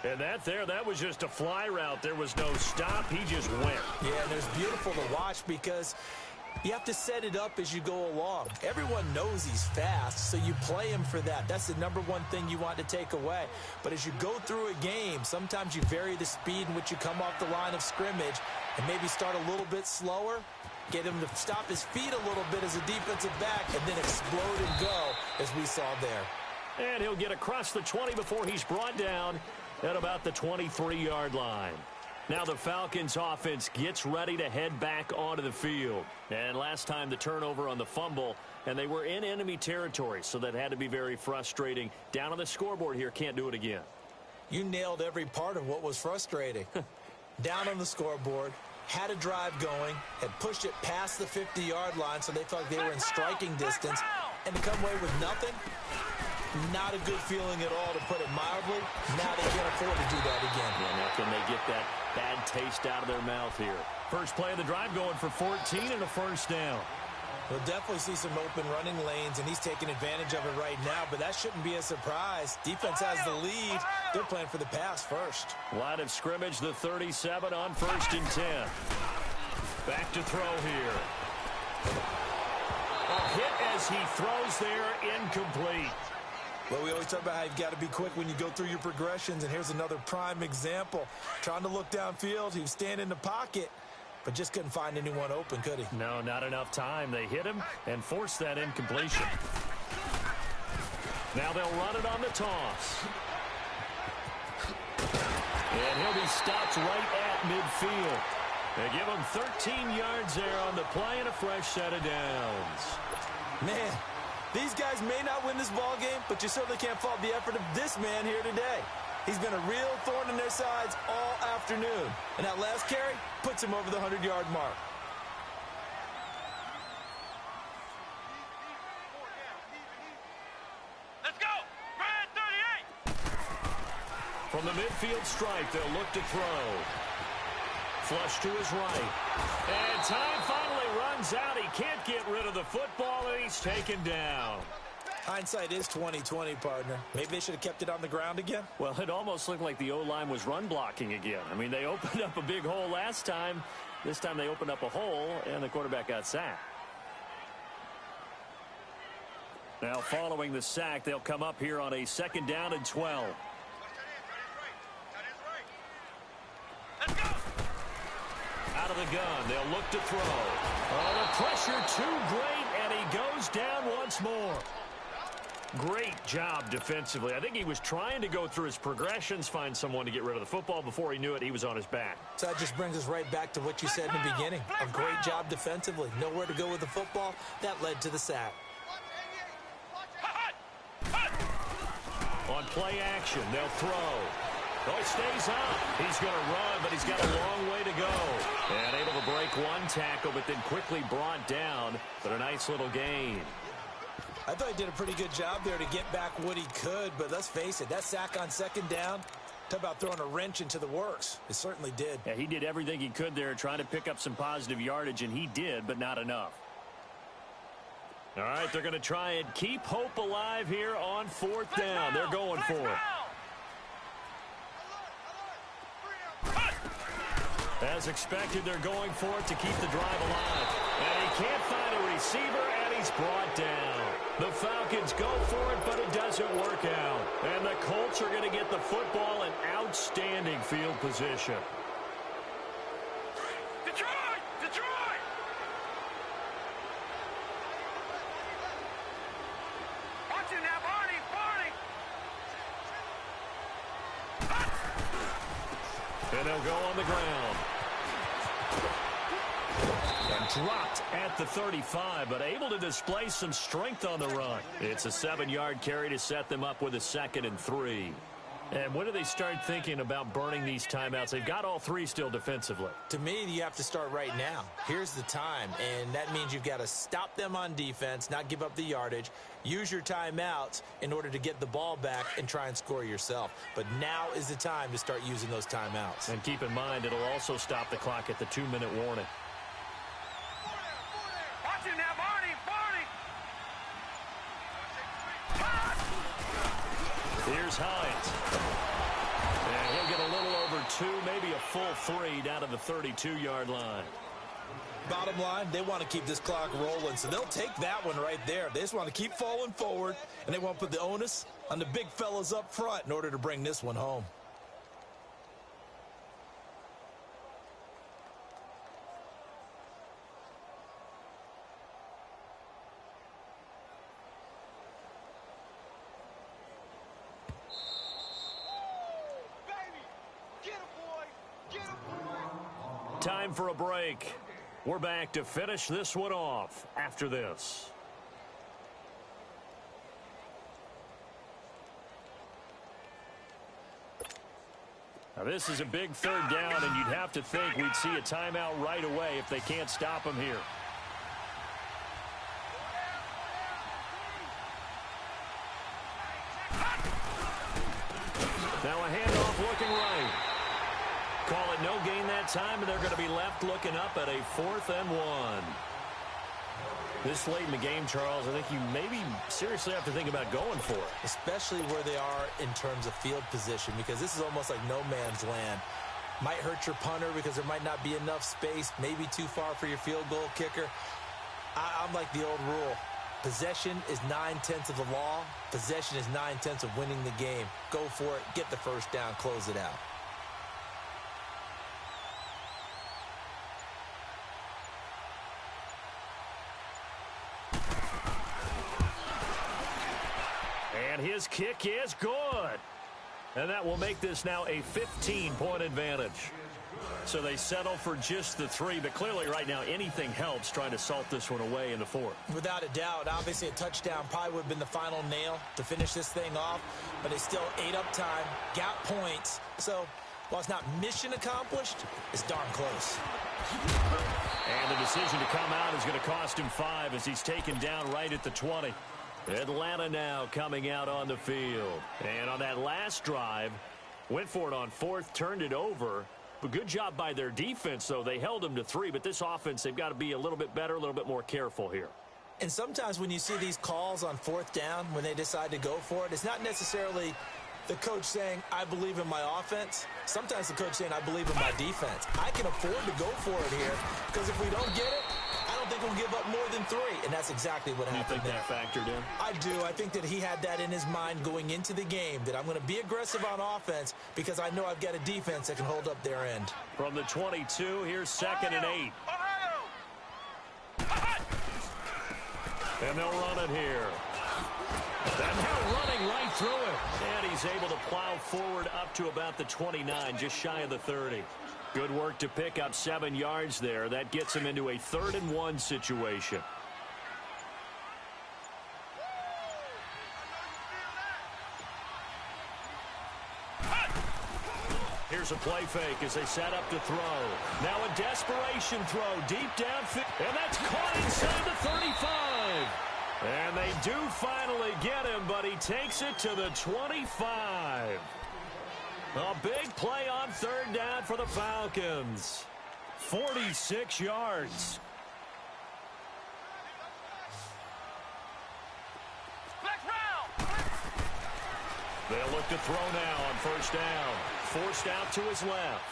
And that was just a fly route. There was no stop. He just went. Yeah, and it's beautiful to watch because you have to set it up as you go along. Everyone knows he's fast, so you play him for that. That's the number one thing you want to take away. But as you go through a game, sometimes you vary the speed in which you come off the line of scrimmage and maybe start a little bit slower, get him to stop his feet a little bit as a defensive back, and then explode and go, as we saw there. And he'll get across the 20 before he's brought down at about the 23-yard line. Now the Falcons offense gets ready to head back onto the field. And last time the turnover on the fumble, and they were in enemy territory, so that had to be very frustrating. Down on the scoreboard here, can't do it again. You nailed every part of what was frustrating. Down on the scoreboard, had a drive going, had pushed it past the 50-yard line so they felt like they were in striking distance, and to come away with nothing, Not a good feeling at all, to put it mildly. Now they can't afford to do that again. Yeah, now can they get that bad taste out of their mouth here? First play of the drive going for 14 and a first down. We'll definitely see some open running lanes, and he's taking advantage of it right now, but that shouldn't be a surprise. Defense has the lead. They're playing for the pass first. Line of scrimmage, the 37 on 1st and 10. Back to throw here. A hit as he throws there, incomplete. Well, we always talk about how you've got to be quick when you go through your progressions, and here's another prime example. Trying to look downfield, he was standing in the pocket, but just couldn't find anyone open, could he? No, not enough time. They hit him and forced that incompletion. Now they'll run it on the toss. And he'll be stopped right at midfield. They give him 13 yards there on the play and a fresh set of downs. Man, these guys may not win this ball game, but you certainly can't fault the effort of this man here today. He's been a real thorn in their sides all afternoon. And that last carry puts him over the 100-yard mark. Let's go! Red 38! From the midfield stripe, they'll look to throw. Flush to his right. And time finally runs out. He can't get rid of the football, and he's taken down. Hindsight is 20/20, partner. Maybe they should have kept it on the ground again. Well, it almost looked like the O-line was run blocking again. I mean, they opened up a big hole last time. This time they opened up a hole, and the quarterback got sacked. Now, following the sack, they'll come up here on a 2nd down and 12. Let's go! Out of the gun, they'll look to throw. Oh, the pressure too great, and he goes down once more. Great job defensively. I think he was trying to go through his progressions, find someone to get rid of the football. Before he knew it, he was on his back. So that just brings us right back to what you said in the beginning. A great job defensively. Nowhere to go with the football. That led to the sack. On play action, they'll throw. Oh, he stays up. He's going to run, but he's got a long way to go. And able to break one tackle, but then quickly brought down. But a nice little gain. I thought he did a pretty good job there to get back what he could, but let's face it, that sack on 2nd down, talk about throwing a wrench into the works. It certainly did. Yeah, he did everything he could there, trying to pick up some positive yardage, and he did, but not enough. All right, they're going to try and keep hope alive here on 4th down. They're going for it. As expected, they're going for it to keep the drive alive. And he can't find a receiver, and he's brought down. The Falcons go for it, but it doesn't work out. And the Colts are going to get the football in outstanding field position. Detroit! Detroit! Watch it now, Barney! Barney! And they'll go on the ground. And dropped at the 35, but able to display some strength on the run. It's a 7-yard carry to set them up with a 2nd and 3. And when do they start thinking about burning these timeouts? They've got all 3 still defensively. To me, you have to start right now. Here's the time, and that means you've got to stop them on defense, not give up the yardage, use your timeouts in order to get the ball back and try and score yourself. But now is the time to start using those timeouts. And keep in mind, it'll also stop the clock at the 2-minute warning. Watch it now, Barney! Barney! Here's Hines. And he'll get a little over 2, maybe a full 3 down to the 32-yard line. Bottom line, they want to keep this clock rolling, so they'll take that one right there. They just want to keep falling forward, and they want to put the onus on the big fellas up front in order to bring this one home. Time for a break. We're back to finish this one off after this. Now this is a big 3rd down, and you'd have to think we'd see a timeout right away if they can't stop him here. that time, and they're going to be left looking up at a 4th and 1. This late in the game, Charles, I think you maybe seriously have to think about going for it. Especially where they are in terms of field position, because this is almost like no man's land. Might hurt your punter because there might not be enough space, maybe too far for your field goal kicker. I'm like the old rule. Possession is 9/10 of the law. Possession is 9/10 of winning the game. Go for it. Get the first down. Close it out. And his kick is good. And that will make this now a 15-point advantage. So they settle for just the 3, but clearly right now anything helps trying to salt this one away in the 4th. Without a doubt, obviously a touchdown probably would have been the final nail to finish this thing off, but it's still 8 up time, got points. So while it's not mission accomplished, it's darn close. And the decision to come out is going to cost him 5 as he's taken down right at the 20. Atlanta now coming out on the field. And on that last drive, went for it on 4th, turned it over. But good job by their defense, though. They held them to 3, but this offense, they've got to be a little bit better, a little bit more careful here. And sometimes when you see these calls on 4th down, when they decide to go for it, it's not necessarily the coach saying, I believe in my offense. Sometimes the coach saying, I believe in my defense. I can afford to go for it here because if we don't get it, I don't think we'll give up more than 3. And that's exactly what happened there. You think that factored in? I do. I think that he had that in his mind going into the game, that I'm going to be aggressive on offense because I know I've got a defense that can hold up their end. From the 22, here's 2nd and 8. And they'll run it here. And they're running right through it. And he's able to plow forward up to about the 29, just shy of the 30. Good work to pick up 7 yards there. That gets him into a 3rd and 1 situation. Here's a play fake as they set up to throw. Now a desperation throw deep downfield. And that's caught inside the 35. And they do finally get him, but he takes it to the 25. A big play on 3rd down for the Falcons. 46 yards. They'll look to throw now on 1st down. Forced out to his left.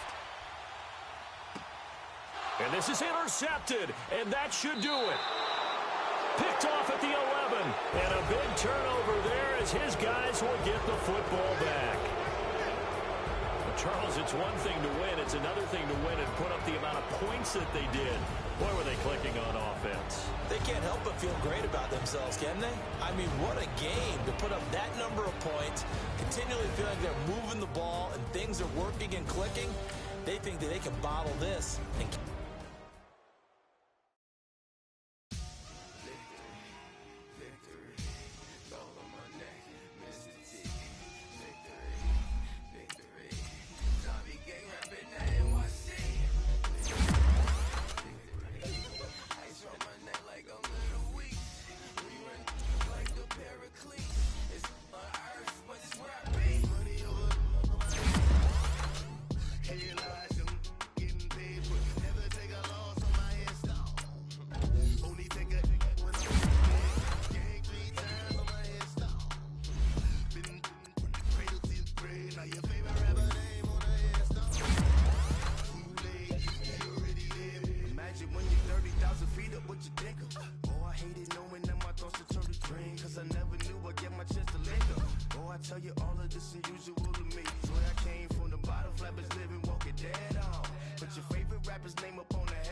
And this is intercepted, and that should do it. Picked off at the 11, and a big turnover there as his guys will get the football back. But Charles, it's one thing to win. It's another thing to win and put up the amount of points that they did. Boy, were they clicking on offense. They can't help but feel great about themselves, can they? I mean, what a game to put up that number of points, continually feeling like they're moving the ball and things are working and clicking. They think that they can bottle this and tell you all of this unusual to me. Swear I came from the bottom, flappers living, walking dead on. Put your favorite rapper's name up on the head.